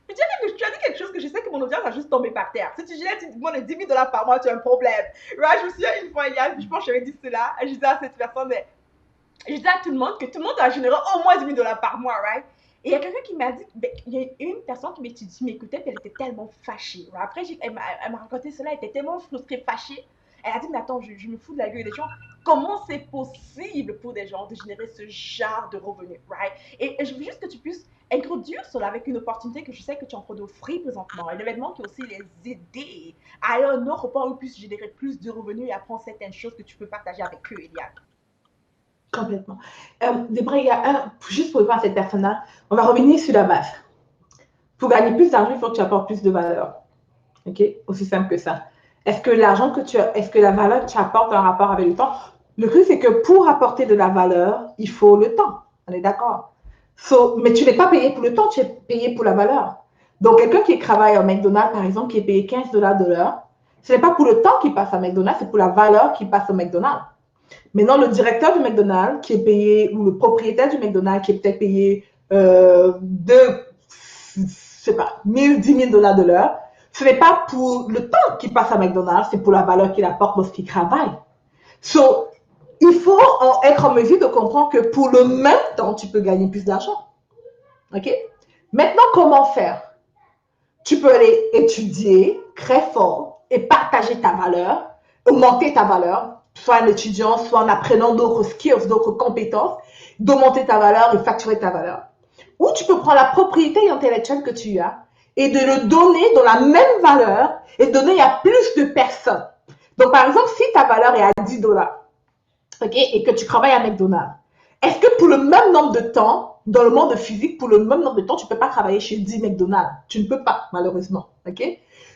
Je dirais que tu as dit quelque chose que je sais que mon audience a juste tombé par terre. Si tu génères moins de 10 000 dollars par mois, tu as un problème. Right? Je me souviens une fois, je pense que j'avais dit cela, je disais à cette personne, mais je disais à tout le monde que tout le monde doit générer au moins 10 000 dollars par mois, right? Et il y a quelqu'un qui m'a dit, ben, il y a une personne qui m'écoutait, puis elle était tellement fâchée. Right? Après, elle m'a raconté cela, elle était tellement frustrée, fâchée. Elle a dit, mais attends, je me fous de la gueule des gens. Comment c'est possible pour des gens de générer ce genre de revenus, right? Et je veux juste que tu puisses introduire cela avec une opportunité que je sais que tu es en train d'offrir présentement. Un événement qui aussi les aider à aller à un autre point où ils puissent générer plus de revenus et apprendre certaines choses que tu peux partager avec eux, Eliane. Complètement. Déborah, il y a juste pour répondre à cette personne-là, on va revenir sur la base. Pour gagner plus d'argent, il faut que tu apportes plus de valeur. OK? Aussi simple que ça. Est-ce que la valeur que tu apportes a un rapport avec le temps? Le truc, c'est que pour apporter de la valeur, il faut le temps. On est d'accord? Mais tu n'es pas payé pour le temps, tu es payé pour la valeur. Donc, quelqu'un qui travaille au McDonald's, par exemple, qui est payé 15 dollars de l'heure, ce n'est pas pour le temps qu'il passe à McDonald's, c'est pour la valeur qu'il passe au McDonald's. Maintenant, le directeur du McDonald's qui est payé, ou le propriétaire du McDonald's qui est peut-être payé je sais pas, 1000, 10 000 dollars de l'heure, ce n'est pas pour le temps qu'il passe à McDonald's, c'est pour la valeur qu'il apporte lorsqu'il travaille. So, il faut être en mesure de comprendre que pour le même temps, tu peux gagner plus d'argent. OK? Maintenant, comment faire? Tu peux aller étudier très fort et partager ta valeur, augmenter ta valeur, soit en étudiant, soit en apprenant d'autres skills, d'autres compétences, d'augmenter ta valeur et facturer ta valeur. Ou tu peux prendre la propriété intellectuelle que tu as et de le donner dans la même valeur et donner à plus de personnes. Donc, par exemple, si ta valeur est à 10 dollars, OK, et que tu travailles à McDonald's, est-ce que pour le même nombre de temps, dans le monde physique, pour le même nombre de temps, tu ne peux pas travailler chez 10 McDonald's? Tu ne peux pas, malheureusement. OK?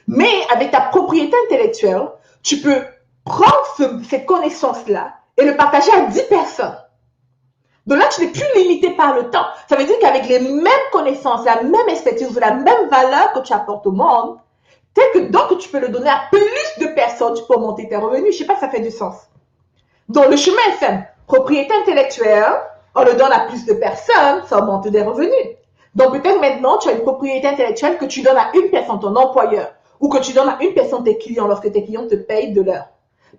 Mais avec ta propriété intellectuelle, tu peux prendre ces connaissances-là et le partager à 10 personnes. Donc là, tu n'es plus limité par le temps. Ça veut dire qu'avec les mêmes connaissances, la même expertise, la même valeur que tu apportes au monde, donc tu peux le donner à plus de personnes, tu peux augmenter tes revenus. Je ne sais pas si ça fait du sens. Donc le chemin est simple. Propriété intellectuelle, on le donne à plus de personnes, ça augmente des revenus. Donc peut-être maintenant, tu as une propriété intellectuelle que tu donnes à une personne, ton employeur, ou que tu donnes à une personne, tes clients, lorsque tes clients te payent de l'heure.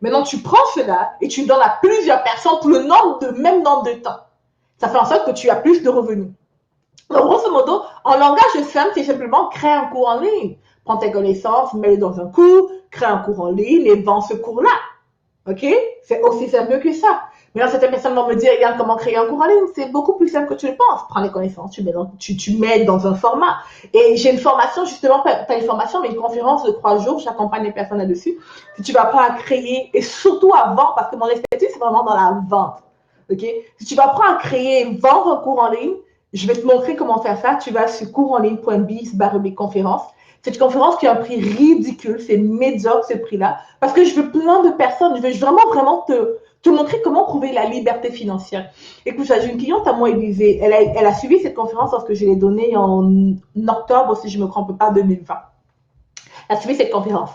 Maintenant, tu prends cela et tu donnes à plusieurs personnes pour le même nombre de temps. Ça fait en sorte que tu as plus de revenus. Donc, grosso modo, en langage simple, c'est simplement créer un cours en ligne. Prends tes connaissances, mets-les dans un cours, crée un cours en ligne et vends ce cours-là. OK? C'est aussi simple que ça. Maintenant, certaines personnes vont me dire, regarde comment créer un cours en ligne. C'est beaucoup plus simple que tu le penses. Prends les connaissances, tu mets dans un format. Et j'ai une formation, justement, pas une formation, mais une conférence de 3 jours. J'accompagne les personnes là-dessus. Si tu vas apprendre à créer, et surtout à vendre, parce que mon expertise, c'est vraiment dans la vente. OK? Si tu vas apprendre à créer, vendre un cours en ligne, je vais te montrer comment faire ça. Tu vas sur coursonligne.biz/conférence. C'est une conférence qui a un prix ridicule, c'est médiocre ce prix-là, parce que je veux plein de personnes, je veux vraiment te montrer comment trouver la liberté financière. Écoute, j'ai une cliente à moi, Élisée, elle a suivi cette conférence lorsque je l'ai donnée en octobre, si je ne me trompe pas, 2020. Elle a suivi cette conférence.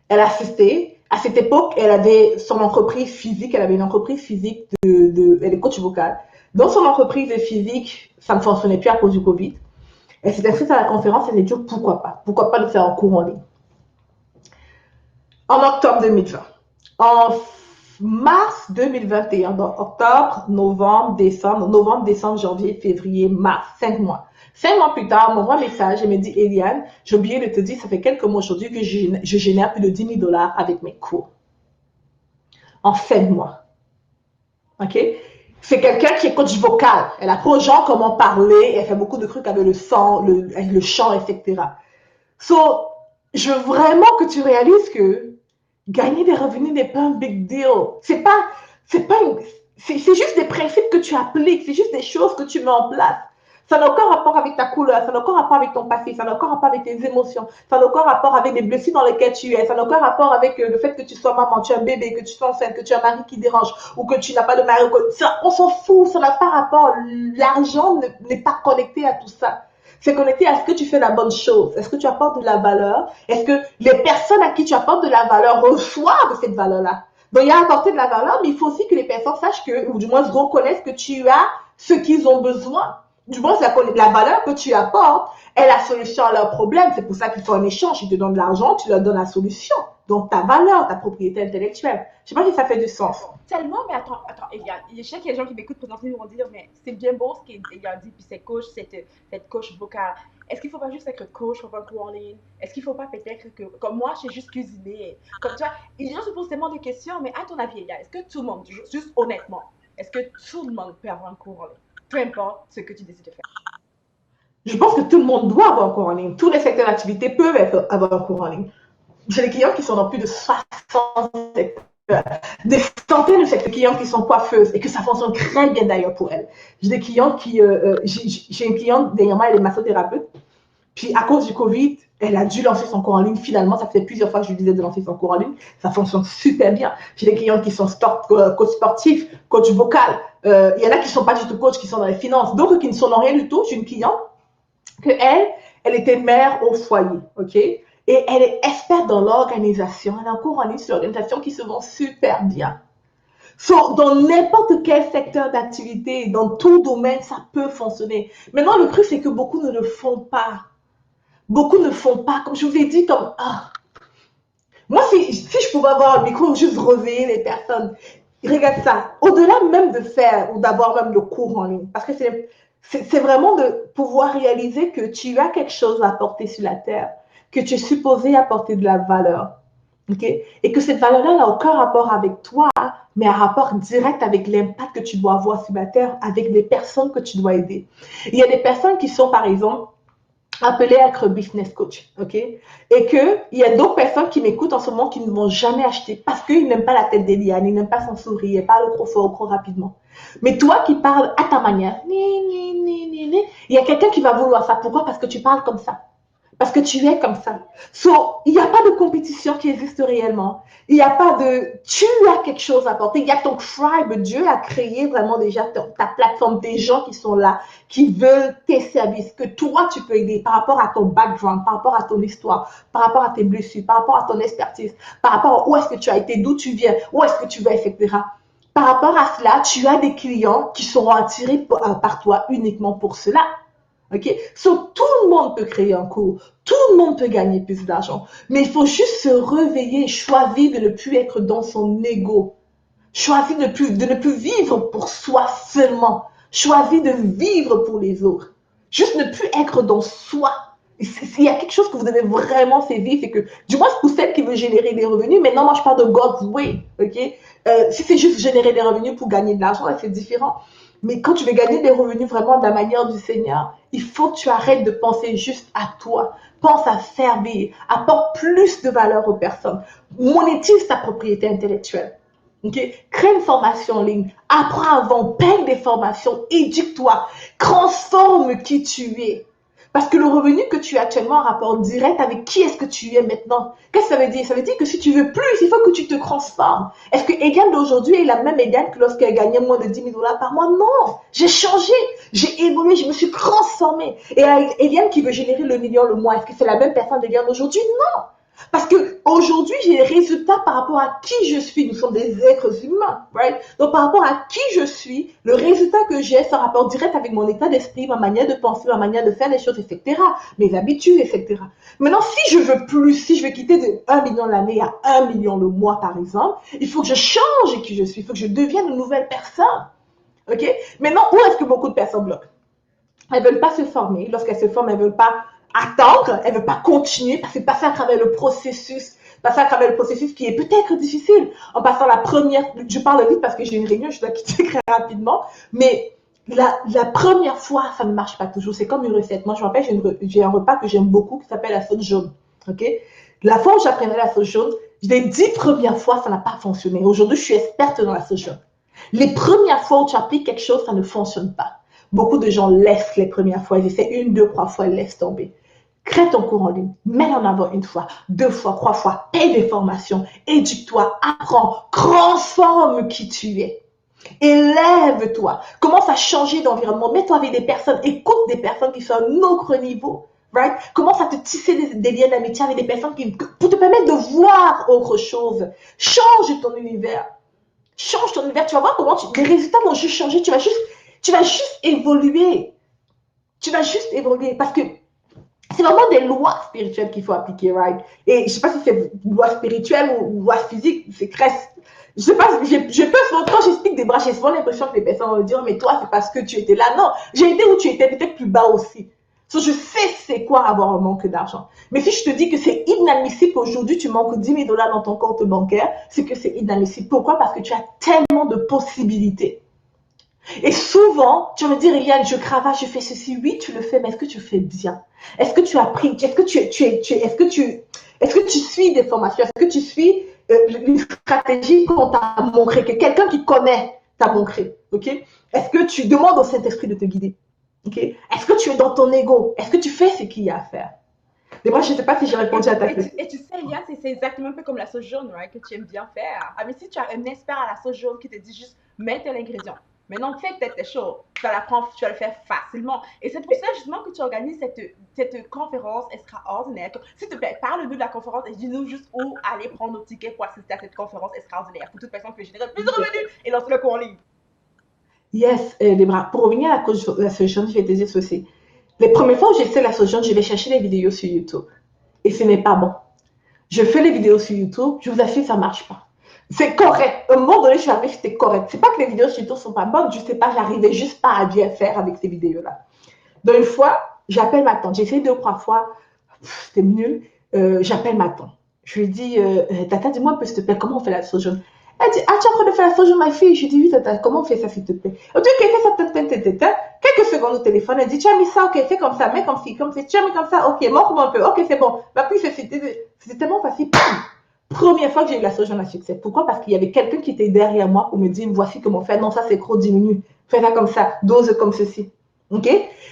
Elle a assisté. À cette époque, elle avait son entreprise physique, elle avait une entreprise physique elle est coach vocal. Dans son entreprise physique, ça ne fonctionnait plus à cause du Covid. Elle s'est inscrite à la conférence, elle s'est dit pourquoi pas? Pourquoi pas de faire un cours en ligne? En octobre 2020. En mars 2021, dans octobre, novembre, décembre, janvier, février, mars, 5 mois. 5 mois plus tard, elle m'envoie un message et me dit, Eliane, j'ai oublié de te dire, ça fait quelques mois aujourd'hui que je génère plus de 10 000 dollars avec mes cours. En 5 mois. OK? C'est quelqu'un qui est coach vocal. Elle apprend aux gens comment parler. Elle fait beaucoup de trucs avec le son, le chant, etc. So, je veux vraiment que tu réalises que gagner des revenus n'est pas un big deal. C'est juste des principes que tu appliques. C'est juste des choses que tu mets en place. Ça n'a aucun rapport avec ta couleur, ça n'a aucun rapport avec ton passé, ça n'a aucun rapport avec tes émotions, ça n'a aucun rapport avec les blessures dans lesquelles tu es, ça n'a aucun rapport avec le fait que tu sois maman, tu es un bébé, que tu sois enceinte, que tu as un mari qui dérange ou que tu n'as pas de mari. On s'en fout, ça n'a pas rapport. L'argent n'est pas connecté à tout ça. C'est connecté à ce que tu fais la bonne chose. Est-ce que tu apportes de la valeur? Est-ce que les personnes à qui tu apportes de la valeur reçoivent cette valeur-là? Donc, il y a apporter de la valeur, mais il faut aussi que les personnes sachent que, ou du moins reconnaissent que tu as ce qu'ils ont besoin. Du moins, la valeur que tu apportes est la solution à leurs problèmes. C'est pour ça qu'ils font un échange. Ils te donnent de l'argent, tu leur donnes la solution. Donc, ta valeur, ta propriété intellectuelle. Je sais pas si ça fait du sens. Tellement, mais attends, Eliane, je sais qu'il y a des gens qui m'écoutent présentement vont dire, mais c'est bien beau ce qu'Eliane dit, puis c'est coach, cette coach vocale. Est-ce qu'il ne faut pas juste être coach pour un cours en ligne? Est-ce qu'il ne faut pas peut-être que, comme moi, j'ai juste cuisiné? Comme tu vois, les gens se posent tellement de questions, mais à ton avis, Eliane, est-ce que tout le monde, juste honnêtement, est-ce que tout le monde peut avoir un cours en ligne? Peu importe ce que tu décides de faire. Je pense que tout le monde doit avoir un cours en ligne. Tous les secteurs d'activité peuvent avoir un cours en ligne. J'ai des clients qui sont dans plus de 60 secteurs, des centaines de secteurs, clients qui sont coiffeuses et que ça fonctionne très bien d'ailleurs pour elles. J'ai des clients j'ai une cliente dernièrement, elle est massothérapeute, puis à cause du Covid, elle a dû lancer son cours en ligne. Finalement, ça fait plusieurs fois que je lui disais de lancer son cours en ligne. Ça fonctionne super bien. J'ai des clients qui sont coach sportif, coach vocal. Il y en a qui ne sont pas du tout coach, qui sont dans les finances. D'autres qui ne sont dans rien du tout. J'ai une cliente que elle était mère au foyer, ok? Et elle est experte dans l'organisation. Elle a un cours en ligne sur l'organisation qui se vend super bien. So, dans n'importe quel secteur d'activité, dans tout domaine, ça peut fonctionner. Maintenant, le truc, c'est que beaucoup ne le font pas. Beaucoup ne font pas. Comme je vous ai dit, comme, moi, si je pouvais avoir un micro, juste réveiller les personnes. Regarde ça. Au-delà même de faire ou d'avoir même le cours en ligne, parce que c'est vraiment de pouvoir réaliser que tu as quelque chose à apporter sur la terre, que tu es supposé apporter de la valeur. Okay? Et que cette valeur-là n'a aucun rapport avec toi, mais un rapport direct avec l'impact que tu dois avoir sur la terre, avec les personnes que tu dois aider. Il y a des personnes qui sont, par exemple, appelé à être business coach, ok? Et que il y a d'autres personnes qui m'écoutent en ce moment qui ne vont jamais acheter parce qu'ils n'aiment pas la tête d'Eliane, ils n'aiment pas son sourire, ils parlent trop fort, trop rapidement. Mais toi qui parles à ta manière, il y a quelqu'un qui va vouloir ça. Pourquoi? Parce que tu parles comme ça. Parce que tu es comme ça. So, il n'y a pas de compétition qui existe réellement. Il n'y a pas de... Tu as quelque chose à apporter. Il y a ton tribe. Dieu a créé vraiment déjà ta plateforme, des gens qui sont là, qui veulent tes services, que toi, tu peux aider par rapport à ton background, par rapport à ton histoire, par rapport à tes blessures, par rapport à ton expertise, par rapport à où est-ce que tu as été, d'où tu viens, où est-ce que tu vas, etc. Par rapport à cela, tu as des clients qui seront attirés par toi uniquement pour cela. OK? So, tout le monde peut créer un cours. Tout le monde peut gagner plus d'argent. Mais il faut juste se réveiller, choisir de ne plus être dans son ego. Choisir de ne plus vivre pour soi seulement. Choisir de vivre pour les autres. Juste ne plus être dans soi. Il y a quelque chose que vous devez vraiment saisir, c'est que, du moins pour celle qui veut générer des revenus, maintenant moi je parle de God's way, ok? Si c'est juste générer des revenus pour gagner de l'argent, c'est différent. Mais quand tu veux gagner des revenus vraiment de la manière du Seigneur, il faut que tu arrêtes de penser juste à toi. Pense à servir, apporte plus de valeur aux personnes, monétise ta propriété intellectuelle. Okay? Crée une formation en ligne, apprends avant, paye des formations, éduque-toi, transforme qui tu es. Parce que le revenu que tu as actuellement rapporte direct avec qui est-ce que tu es maintenant. Qu'est-ce que ça veut dire? Ça veut dire que si tu veux plus, il faut que tu te transformes. Est-ce que Eliane d'aujourd'hui est la même Eliane que lorsqu'elle gagnait moins de 10 000 dollars par mois? Non! J'ai changé, j'ai évolué, je me suis transformée. Et Eliane qui veut générer le million le mois, est-ce que c'est la même personne d'Eliane d'aujourd'hui? Non! Parce que aujourd'hui, j'ai les résultats par rapport à qui je suis. Nous sommes des êtres humains, right? Donc, par rapport à qui je suis, le résultat que j'ai, ça rapporte direct avec mon état d'esprit, ma manière de penser, ma manière de faire les choses, etc. Mes habitudes, etc. Maintenant, si je veux plus, si je veux quitter de 1 million l'année à 1 million le mois, par exemple, il faut que je change qui je suis. Il faut que je devienne une nouvelle personne. OK? Maintenant, où est-ce que beaucoup de personnes bloquent? Elles veulent pas se former. Lorsqu'elles se forment, elles veulent pas attendre, elles veulent pas continuer parce que passer à travers le processus, qui est peut-être difficile. En passant la première, je parle vite parce que j'ai une réunion, je dois quitter très rapidement, mais la première fois, ça ne marche pas toujours. C'est comme une recette. Moi, je me rappelle, j'ai un repas que j'aime beaucoup qui s'appelle la sauce jaune. OK? La fois où j'apprenais la sauce jaune, les 10 premières fois, ça n'a pas fonctionné. Aujourd'hui, je suis experte dans la sauce jaune. Les premières fois où tu appliques quelque chose, ça ne fonctionne pas. Beaucoup de gens laissent les premières fois. Ils essaient 1, 2, 3 fois, ils laissent tomber. Crée ton cours en ligne. Mets en avant 1 fois, 2 fois, 3 fois. Paye des formations. Éduque-toi. Apprends. Transforme qui tu es. Élève-toi. Commence à changer d'environnement. Mets-toi avec des personnes. Écoute des personnes qui sont à un autre niveau. right? Commence à te tisser des liens d'amitié avec des personnes pour te permettre de voir autre chose. Change ton univers. Change ton univers. Tu vas voir comment les résultats vont juste changer. Tu vas juste évoluer. Tu vas juste évoluer parce que c'est vraiment des lois spirituelles qu'il faut appliquer, right? Et je sais pas si c'est loi spirituelle ou loi physique, c'est très. Je sais pas, je peux, quand j'explique des bras, j'ai souvent l'impression que les personnes vont me dire, mais toi, c'est parce que tu étais là. Non, j'ai été où tu étais, peut-être plus bas aussi. So, je sais c'est quoi avoir un manque d'argent. Mais si je te dis que c'est inadmissible aujourd'hui, tu manques 10 000 dollars dans ton compte bancaire, c'est que c'est inadmissible. Pourquoi? Parce que tu as tellement de possibilités. Et souvent, tu vas me dire, Eliane, je cravache, je fais ceci. Oui, tu le fais, mais est-ce que tu le fais bien? Est-ce que tu as pris, est-ce que tu suis des formations? Est-ce que tu suis une stratégie qu'on t'a montré, que quelqu'un qui connaît t'a montré? Ok? Est-ce que tu demandes au Saint-Esprit de te guider? Ok? Est-ce que tu es dans ton ego? Est-ce que tu fais ce qu'il y a à faire? Et moi, je ne sais pas si j'ai répondu à ta question. Et tu sais, Eliane, c'est exactement un peu comme la sauce jaune, right, que tu aimes bien faire. Ah, mais si tu as un expert à la sauce jaune qui te dit juste, mets tel ingrédient. Maintenant, fais peut-être tes choses. Tu vas l'apprendre, tu vas le faire facilement. Et c'est pour ça, justement, que tu organises cette conférence extraordinaire. S'il te plaît, parle-nous de la conférence et dis-nous juste où aller prendre nos tickets pour assister à cette conférence extraordinaire. Pour toute personne qui veut générer plus de revenus et lancer le cours en ligne. Yes, Debra, pour revenir à la solution, je vais te dire ceci. Les premières fois où j'ai fait la solution, je vais chercher des vidéos sur YouTube. Et ce n'est pas bon. Je fais les vidéos sur YouTube, je vous assure, ça ne marche pas. C'est correct. À un moment donné, je suis arrivée, c'était correct. C'est pas que les vidéos sur YouTube sont pas bonnes, je sais pas, j'arrivais juste pas à bien faire avec ces vidéos-là. Donc, une fois, j'appelle ma tante. J'ai essayé 2 ou 3 fois, c'était nul. J'appelle ma tante. Je lui dis, Tata, dis-moi un peu, s'il te plaît, comment on fait la sauce jaune? Elle dit, ah, tu es en train de faire la sauce jaune, ma fille? Je lui dis, oui, Tata, comment on fait ça, s'il te plaît? Elle dit, ok, fais ça, quelques secondes au téléphone. Elle dit, tu as mis ça, ok, fais comme ça, mets comme ci, comme ça, tu as mis comme ça, ok, montre-moi un peu, ok, c'est bon. Ma fille, c'était tellement facile. Première fois que j'ai eu la sauce jaune à succès. Pourquoi? Parce qu'il y avait quelqu'un qui était derrière moi pour me dire, voici comment faire. Non, ça, c'est trop, diminue. Fais ça comme ça, dose comme ceci. Ok?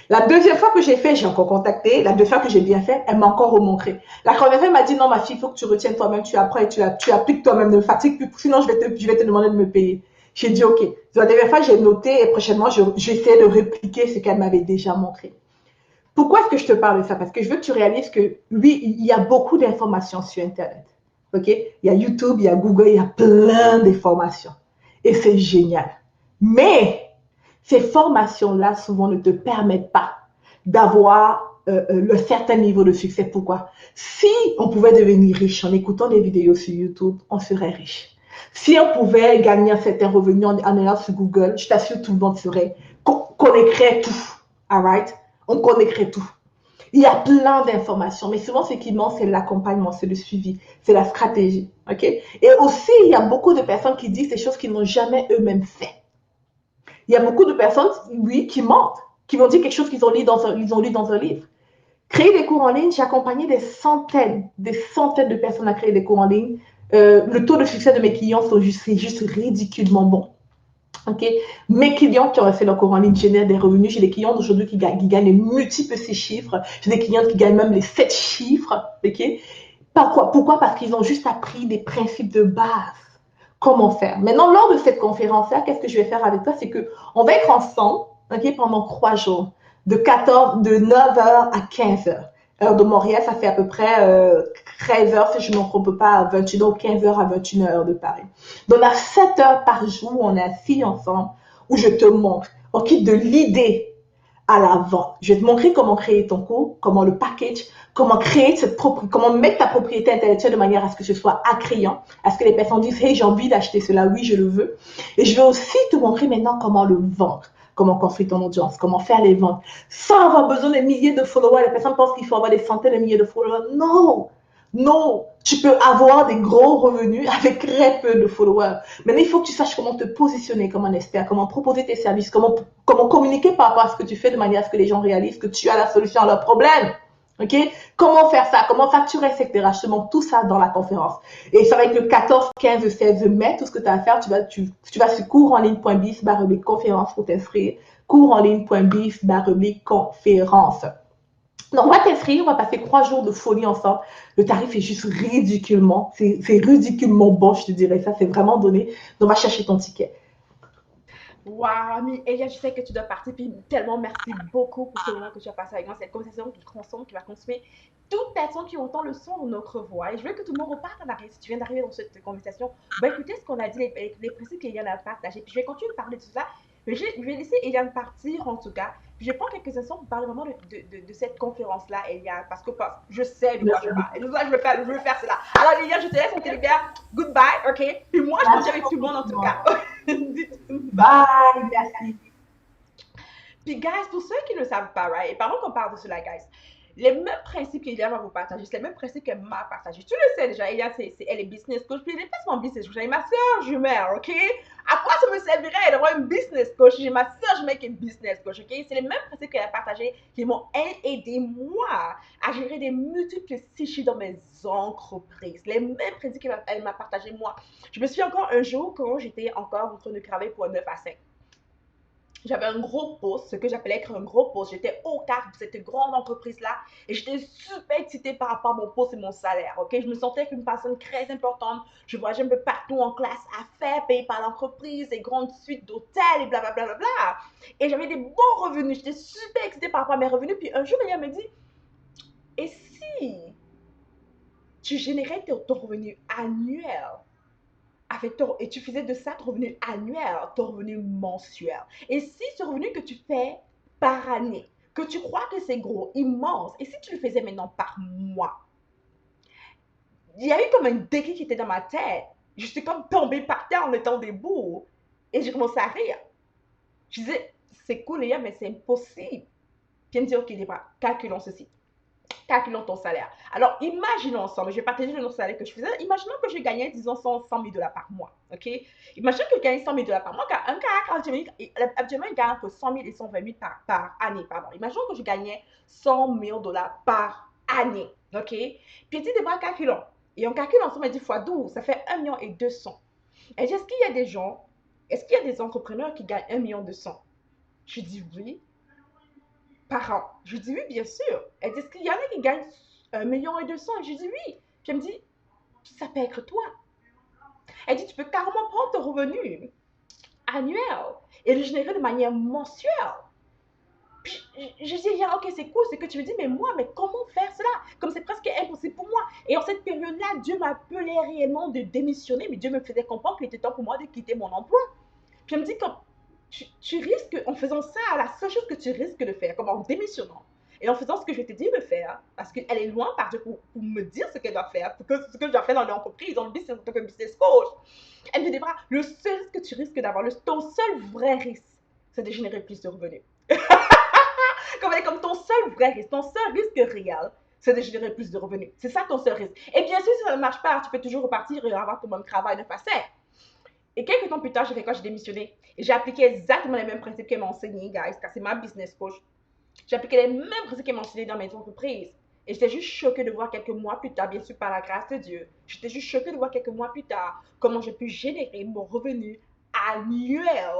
La deuxième fois que j'ai fait, j'ai encore contacté. La deuxième fois que j'ai bien fait, elle m'a encore remontré. La première fois, elle m'a dit, non, ma fille, il faut que tu retiennes toi-même, tu apprends et tu appliques toi-même, ne fatigue plus, sinon je vais te demander de me payer. J'ai dit, ok. La dernière fois, j'ai noté et prochainement, j'essaie de répliquer ce qu'elle m'avait déjà montré. Pourquoi est-ce que je te parle de ça? Parce que je veux que tu réalises que, oui, il y a beaucoup d'informations sur Internet. Ok? Il y a YouTube, il y a Google, il y a plein d'informations. Et c'est génial. Mais ces formations-là, souvent, ne te permettent pas d'avoir le certain niveau de succès. Pourquoi? Si on pouvait devenir riche en écoutant des vidéos sur YouTube, on serait riche. Si on pouvait gagner un certain revenu en allant sur Google, je t'assure, tout le monde serait, connaîtrait tout. All right? On connaîtrait tout. Il y a plein d'informations, mais souvent, ce qui manque, c'est l'accompagnement, c'est le suivi, c'est la stratégie. OK? Et aussi, il y a beaucoup de personnes qui disent des choses qu'ils n'ont jamais eux-mêmes fait. Il y a beaucoup de personnes, oui, qui mentent, qui vont dire quelque chose qu'ils ont lu dans un livre. Créer des cours en ligne, j'ai accompagné des centaines de personnes à créer des cours en ligne. Le taux de succès de mes clients, c'est juste ridiculement bon. Okay. Mes clients qui ont fait leur cours en ligne génèrent des revenus. J'ai des clients d'aujourd'hui qui gagnent les multiples 6 chiffres. J'ai des clients qui gagnent même les 7 chiffres. Okay. Pourquoi? Parce qu'ils ont juste appris des principes de base. Comment faire? Maintenant, lors de cette conférence-là, qu'est-ce que je vais faire avec toi? C'est qu'on va être ensemble, okay, pendant 3 jours, de 9h à 15h. Heure de Montréal, ça fait à peu près 13h, si je ne me trompe pas, à 21h, donc 15h à 21h de Paris. Donc, on a 7 heures par jour, on est assis ensemble, où je te montre, ok, de l'idée à la vente. Je vais te montrer comment créer ton cours, comment le package, comment comment mettre ta propriété intellectuelle de manière à ce que ce soit attrayant, à ce que les personnes disent, hey, j'ai envie d'acheter cela, oui, je le veux. Et je vais aussi te montrer maintenant comment le vendre, comment construire ton audience, comment faire les ventes, sans avoir besoin de milliers de followers. Les personnes pensent qu'il faut avoir des centaines de milliers de followers. Non, non, tu peux avoir des gros revenus avec très peu de followers. Maintenant, il faut que tu saches comment te positionner comme un expert, comment proposer tes services, comment communiquer par rapport à ce que tu fais de manière à ce que les gens réalisent que tu as la solution à leurs problèmes. OK? Comment faire ça? Comment facturer, etc. Je te montre tout ça dans la conférence. Et ça va être le 14, 15, 16 mai. Tout ce que tu as à faire, tu vas sur courenligne.biz/conférence pour t'inscrire. courenligne.biz/conférence. Donc, on va t'inscrire, on va passer 3 jours de folie ensemble. Le tarif est juste ridiculement, c'est ridiculement bon, je te dirais ça, c'est vraiment donné. Donc, on va chercher ton ticket. Waouh, mais Elia, je sais que tu dois partir, puis tellement merci beaucoup pour ce moment que tu as passé avec moi, cette conversation qui consomme, qui va consommer toute personne qui entend le son de notre voix. Et je veux que tout le monde reparte en arrière. Si tu viens d'arriver dans cette conversation, va écouter ce qu'on a dit, les principes qu'Eliane a partagés. Puis je vais continuer de parler de tout ça, mais je vais laisser Eliane partir en tout cas. Puis je prends quelques instants pour parler vraiment de cette conférence-là, Eliane, parce que je sais de quoi je parle. Et c'est ça que je veux faire cela. Alors, Eliane, je te laisse, on te libère. Goodbye, ok? Puis moi, je continue Merci avec tout le monde en tout beaucoup. cas. Bye. Bye, merci. Puis, guys, pour ceux qui ne savent pas, right, et pendant qu'on parle de cela, guys, les mêmes principes qu'Eliane va vous partager, c'est les mêmes principes qu'elle m'a partagé. Tu le sais déjà, Eliane, elle est business coach, puis elle n'est pas seulement business coach, elle est ma soeur jumelle, ok? À quoi ça me servirait d'avoir une business coach? J'ai ma soeur jumelle qui est business coach, ok? C'est les mêmes principes qu'elle a partagés qui m'ont aidé, moi, à gérer des multiples chiffres dans mes entreprises. Les mêmes principes qu'elle m'a partagé, moi. Je me suis encore un jour, quand j'étais encore en train de travailler pour un 9 à 5, j'avais un gros poste, ce que j'appelais être un gros poste. J'étais au cadre de cette grande entreprise-là et j'étais super excitée par rapport à mon poste et mon salaire. Ok, je me sentais comme une personne très importante. Je voyageais un peu partout en classe à faire, payée par l'entreprise, des grandes suites d'hôtels et blablabla. Bla, bla, bla. Et j'avais des bons revenus. J'étais super excitée par rapport à mes revenus. Puis un jour, elle me dit, et si tu générais ton revenu annuel avec et tu faisais de ça ton revenu annuel, ton revenu mensuel. Et si ce revenu que tu fais par année, que tu crois que c'est gros, immense, et si tu le faisais maintenant par mois, il y a eu comme un déclic qui était dans ma tête. Je suis comme tombée par terre en étant debout. Et j'ai commencé à rire. Je disais, c'est cool, les gars, mais c'est impossible. Puis elle me dit, ok, Débra, calculons ceci. Calculons ton salaire. Alors, imaginons ensemble, je vais partager le salaire que je faisais. Imaginons que je gagnais, disons, 100 000 dollars par mois. OK? Imaginons que je gagnais 100 000 dollars par mois, car un cas actuellement, il gagne entre 100 000 et 120 000 par année. Pardon. Imaginons que je gagnais 100 000 dollars par année. OK? Puis, elle dit, Débra, calculons. Et on calcule ensemble, elle dit fois 12, ça fait 1 million et 200. Elle dit, est-ce qu'il y a des gens, est-ce qu'il y a des entrepreneurs qui gagnent 1 million 200? Je dis oui par an. Je lui dis oui, bien sûr. Elle dit, est-ce qu'il y en a qui gagnent 1 million et 200? Et je dis oui. Puis elle me dit, ça peut être toi. Elle dit, tu peux carrément prendre ton revenu annuel et le générer de manière mensuelle. Puis je dis, yeah, ok, c'est cool ce que tu me dis, mais moi, mais comment faire cela? Comme c'est presque impossible pour moi. Et en cette période-là, Dieu m'appelait réellement de démissionner, mais Dieu me faisait comprendre qu'il était temps pour moi de quitter mon emploi. Puis elle me dit, comme, tu risques, en faisant ça, la seule chose que tu risques de faire, comme en démissionnant, et en faisant ce que je t'ai dit de faire, parce qu'elle est loin par Dieu pour me dire ce qu'elle doit faire, ce que je dois faire dans l'entreprise, dans le business, en tant que business coach. Elle me dit, le seul risque que tu risques d'avoir, ton seul vrai risque, c'est de générer plus de revenus. Comme ton seul vrai risque, ton seul risque réel, c'est de générer plus de revenus. C'est ça ton seul risque. Et bien sûr, si ça ne marche pas, tu peux toujours repartir et avoir ton même travail de façon. Et quelques temps plus tard, j'ai fait quoi? J'ai démissionné. Et j'ai appliqué exactement les mêmes principes qu'elle m'a enseigné, guys, car c'est ma business coach. J'ai appliqué les mêmes principes qu'elle m'a enseigné dans mes entreprises. Et j'étais juste choquée de voir quelques mois plus tard, bien sûr par la grâce de Dieu, j'étais juste choquée de voir quelques mois plus tard comment j'ai pu générer mon revenu annuel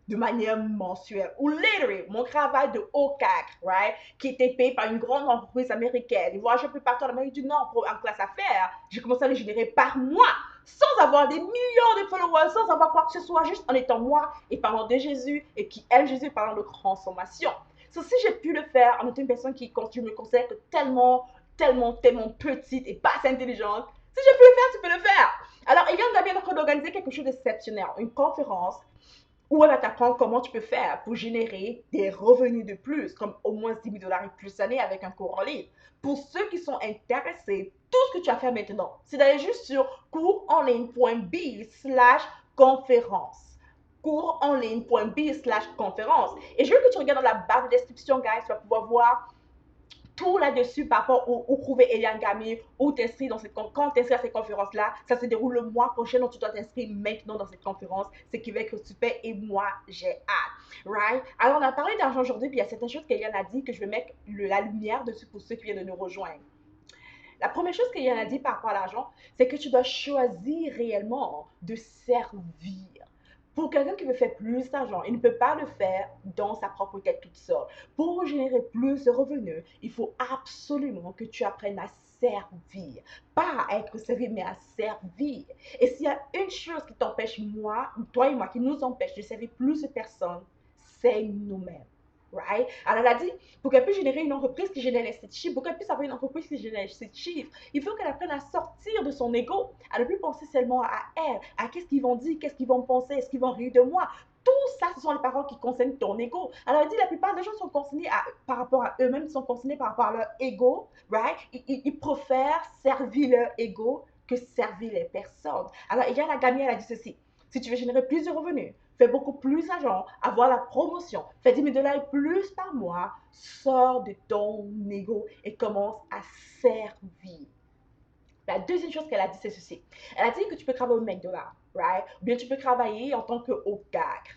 de manière mensuelle. Ou literally, mon travail de haut CAC, right, qui était payé par une grande entreprise américaine, et voyager plus partout en Amérique du Nord pour en classe affaires, j'ai commencé à le générer par mois, sans avoir des millions de followers, sans avoir quoi que ce soit, juste en étant moi et parlant de Jésus et qui aime Jésus et parlant de transformation. So, si j'ai pu le faire en étant une personne qui je me considère que tellement, tellement, tellement petite et pas assez intelligente, si j'ai pu le faire, tu peux le faire. Alors, il vient bien d'organiser quelque chose d'exceptionnel, une conférence où elle va t'apprendre comment tu peux faire pour générer des revenus de plus, comme au moins 10 000 dollars et plus l'année avec un cours en ligne. Pour ceux qui sont intéressés, tout ce que tu as fait maintenant, c'est d'aller juste sur coursonline.b/conférence coursonline.b/conférence. Et je veux que tu regardes dans la barre de description, guys, tu vas pouvoir voir tout là-dessus par rapport où trouver Eliane Gamier, où t'inscrire dans cette quand t'inscris à cette conférence-là. Ça se déroule le mois prochain, donc tu dois t'inscrire maintenant dans cette conférence. Ce qui va être super et moi, j'ai hâte. Right? Alors, on a parlé d'argent aujourd'hui, puis il y a certaines choses qu'Eliane a dit que je vais mettre la lumière dessus pour ceux qui viennent de nous rejoindre. La première chose qu'Eliane a dit par rapport à l'argent, c'est que tu dois choisir réellement de servir. Pour quelqu'un qui veut faire plus d'argent, il ne peut pas le faire dans sa propre tête toute seule. Pour générer plus de revenus, il faut absolument que tu apprennes à servir. Pas à être servi, mais à servir. Et s'il y a une chose qui t'empêche, moi, toi et moi, qui nous empêche de servir plus de personnes, c'est nous-mêmes. Right? Alors, elle a dit, pour qu'elle puisse générer une entreprise qui génère ces chiffres, pour qu'elle puisse avoir une entreprise qui génère ces chiffres, il faut qu'elle apprenne à sortir de son ego, à ne plus penser seulement à elle, à qu'est-ce qu'ils vont dire, qu'est-ce qu'ils vont penser, est-ce qu'ils vont rire de moi. Tout ça, ce sont les paroles qui concernent ton ego. Alors, elle dit, la plupart des gens sont concernés par rapport à eux-mêmes, sont concernés par rapport à leur ego, right? Ils préfèrent servir leur ego que servir les personnes. Alors, il y a la gamine, elle a dit ceci. Si tu veux générer plus de revenus, fais beaucoup plus d'argent, avoir la promotion, fais 10 000 dollars et plus par mois, sors de ton ego et commence à servir. La deuxième chose qu'elle a dit, c'est ceci. Elle a dit que tu peux travailler au McDonald's, right? Ou bien tu peux travailler en tant qu'au-cagre.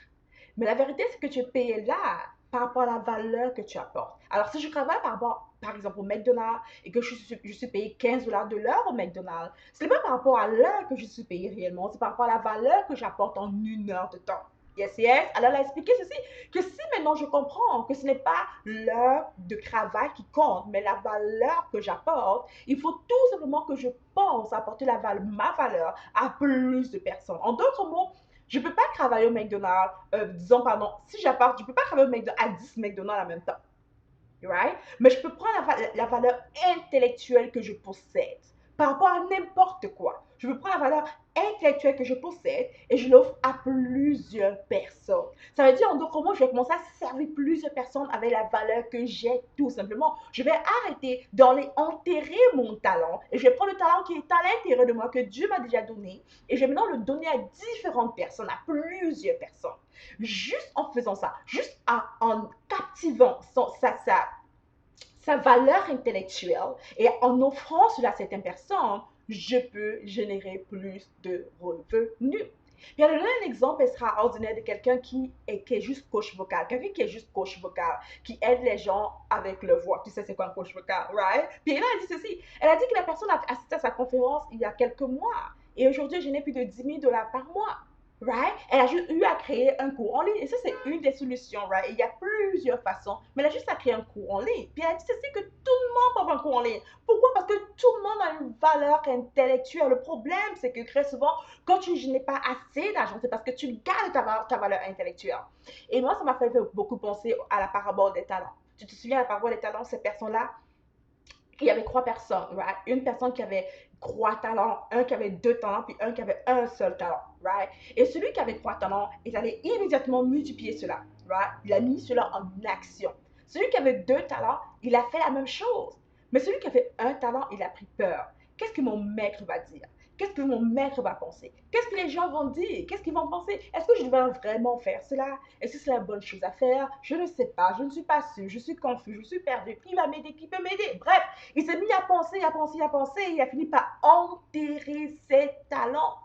Mais la vérité, c'est que tu es payé là par rapport à la valeur que tu apportes. Alors, si je travaille par exemple, au McDonald's et que je suis payé 15 dollars de l'heure au McDonald's, ce n'est pas par rapport à l'heure que je suis payé réellement, c'est par rapport à la valeur que j'apporte en une heure de temps. Yes, yes. Alors, elle a expliqué ceci, que si maintenant je comprends que ce n'est pas l'heure de travail qui compte, mais la valeur que j'apporte, il faut tout simplement que je pense à apporter ma valeur à plus de personnes. En d'autres mots, je ne peux pas travailler au McDonald's, disons, pardon, si j'apporte, je ne peux pas travailler au McDonald's, à 10 McDonald's en même temps. Right? Mais je peux prendre la valeur intellectuelle que je possède par rapport à n'importe quoi. Je peux prendre la valeur intellectuelle que je possède et je l'offre à plusieurs personnes. Ça veut dire, en d'autres mots, je vais commencer à servir plusieurs personnes avec la valeur que j'ai, tout simplement. Je vais arrêter d'aller enterrer mon talent et je vais prendre le talent qui est à l'intérieur de moi, que Dieu m'a déjà donné, et je vais maintenant le donner à différentes personnes, à plusieurs personnes. Juste en faisant ça, juste en captivant sa valeur intellectuelle et en offrant cela à certaines personnes, je peux générer plus de revenus. Bien, le un exemple extraordinaire de quelqu'un qui est juste coach vocal. Quelqu'un qui est juste coach vocal, qui aide les gens avec leur voix. Tu sais, c'est quoi un coach vocal, right? Puis elle a dit ceci. Elle a dit que la personne a assisté à sa conférence il y a quelques mois. Et aujourd'hui, je n'ai plus de 10 000 dollars par mois. Right? Elle a juste eu à créer un cours en ligne. Et ça, c'est une des solutions, right? Et il y a plusieurs façons. Mais elle a juste à créer un cours en ligne. Puis elle a dit ceci, que tout le monde peut avoir un cours en ligne. Pourquoi? Parce que tout le monde a une valeur intellectuelle. Le problème, c'est que très souvent, quand tu n'es pas assez d'argent, c'est parce que tu gardes ta valeur intellectuelle. Et moi, ça m'a fait beaucoup penser à la parabole des talents. Tu te souviens de la parabole des talents, ces personnes-là? Il y avait trois personnes, right? Une personne qui avait trois talents, un qui avait deux talents, puis un qui avait un seul talent, right? Et celui qui avait trois talents, il allait immédiatement multiplier cela, right? Il a mis cela en action. Celui qui avait deux talents, il a fait la même chose. Mais celui qui avait un talent, il a pris peur. Qu'est-ce que mon maître va dire? Qu'est-ce que mon maître va penser? Qu'est-ce que les gens vont dire? Qu'est-ce qu'ils vont penser? Est-ce que je dois vraiment faire cela? Est-ce que c'est la bonne chose à faire? Je ne sais pas, je ne suis pas sûre, je suis confus, je suis perdu. Qui va m'aider? Qui peut m'aider? Bref, il s'est mis à penser, à penser, à penser, et il a fini par enterrer ses talents.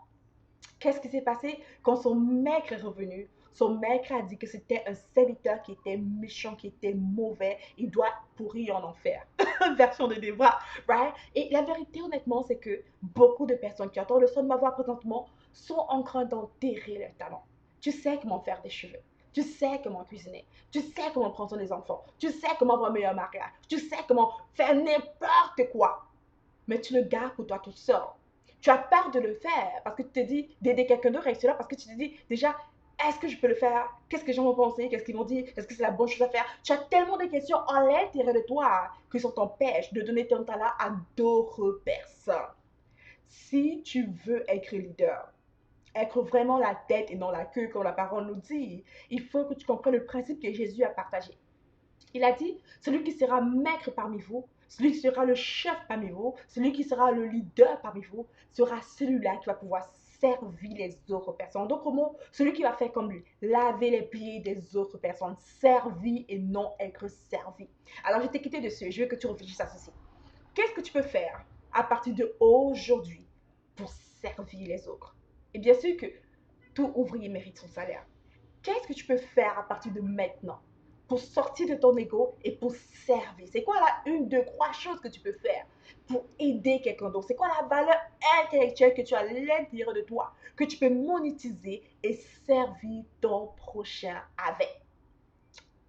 Qu'est-ce qui s'est passé? Quand son maître est revenu, son maître a dit que c'était un serviteur qui était méchant, qui était mauvais, il doit pourrir en enfer. Version de devoir, right? Et la vérité, honnêtement, c'est que beaucoup de personnes qui entendent le son de ma voix présentement sont en train d'enterrer leurs talents. Tu sais comment faire des cheveux. Tu sais comment cuisiner. Tu sais comment prendre soin des enfants. Tu sais comment avoir un meilleur mariage. Tu sais comment faire n'importe quoi. Mais tu le gardes pour toi tout seul. Tu as peur de le faire parce que tu te dis d'aider quelqu'un d'autre avec cela, parce que tu te dis déjà, est-ce que je peux le faire? Qu'est-ce que les gens vont penser? Qu'est-ce qu'ils vont dire? Est-ce que c'est la bonne chose à faire? Tu as tellement de questions à l'intérieur de toi que ça t'empêche de donner ton talent à d'autres personnes. Si tu veux être leader, être vraiment la tête et non la queue, comme la parole nous dit, il faut que tu comprennes le principe que Jésus a partagé. Il a dit, celui qui sera maître parmi vous, celui qui sera le chef parmi vous, celui qui sera le leader parmi vous, sera celui-là qui va pouvoir servir les autres personnes. En d'autres mots, celui qui va faire comme lui, laver les pieds des autres personnes, servir et non être servi. Alors, je t'ai quitté dessus. Je veux que tu réfléchisses à ceci. Qu'est-ce que tu peux faire à partir d'aujourd'hui pour servir les autres? Et bien sûr que tout ouvrier mérite son salaire. Qu'est-ce que tu peux faire à partir de maintenant pour sortir de ton ego et pour servir? C'est quoi la une, deux, trois choses que tu peux faire pour aider quelqu'un d'autre? C'est quoi la valeur intellectuelle que tu as à l'intérieur de toi, que tu peux monétiser et servir ton prochain avec?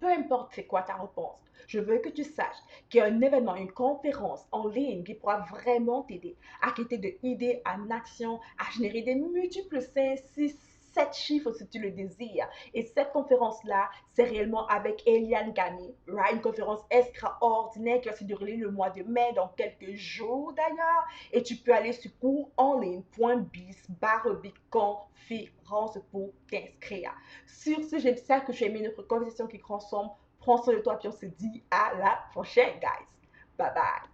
peu importe c'est quoi ta réponse, je veux que tu saches qu'il y a un événement, une conférence en ligne qui pourra vraiment t'aider à quitter de idées en action, à générer des multiples 5, 6, 7 chiffres si tu le désires. Et cette conférence-là, c'est réellement avec Eliane Gagné, right? Une conférence extraordinaire qui va se dérouler le mois de mai, dans quelques jours d'ailleurs. Et tu peux aller sur courenligne.biz/conférence pour t'inscrire. Sur ce, j'espère que tu as aimé notre conversation qui consomme. Prends soin de toi, puis on se dit à la prochaine, guys. Bye bye.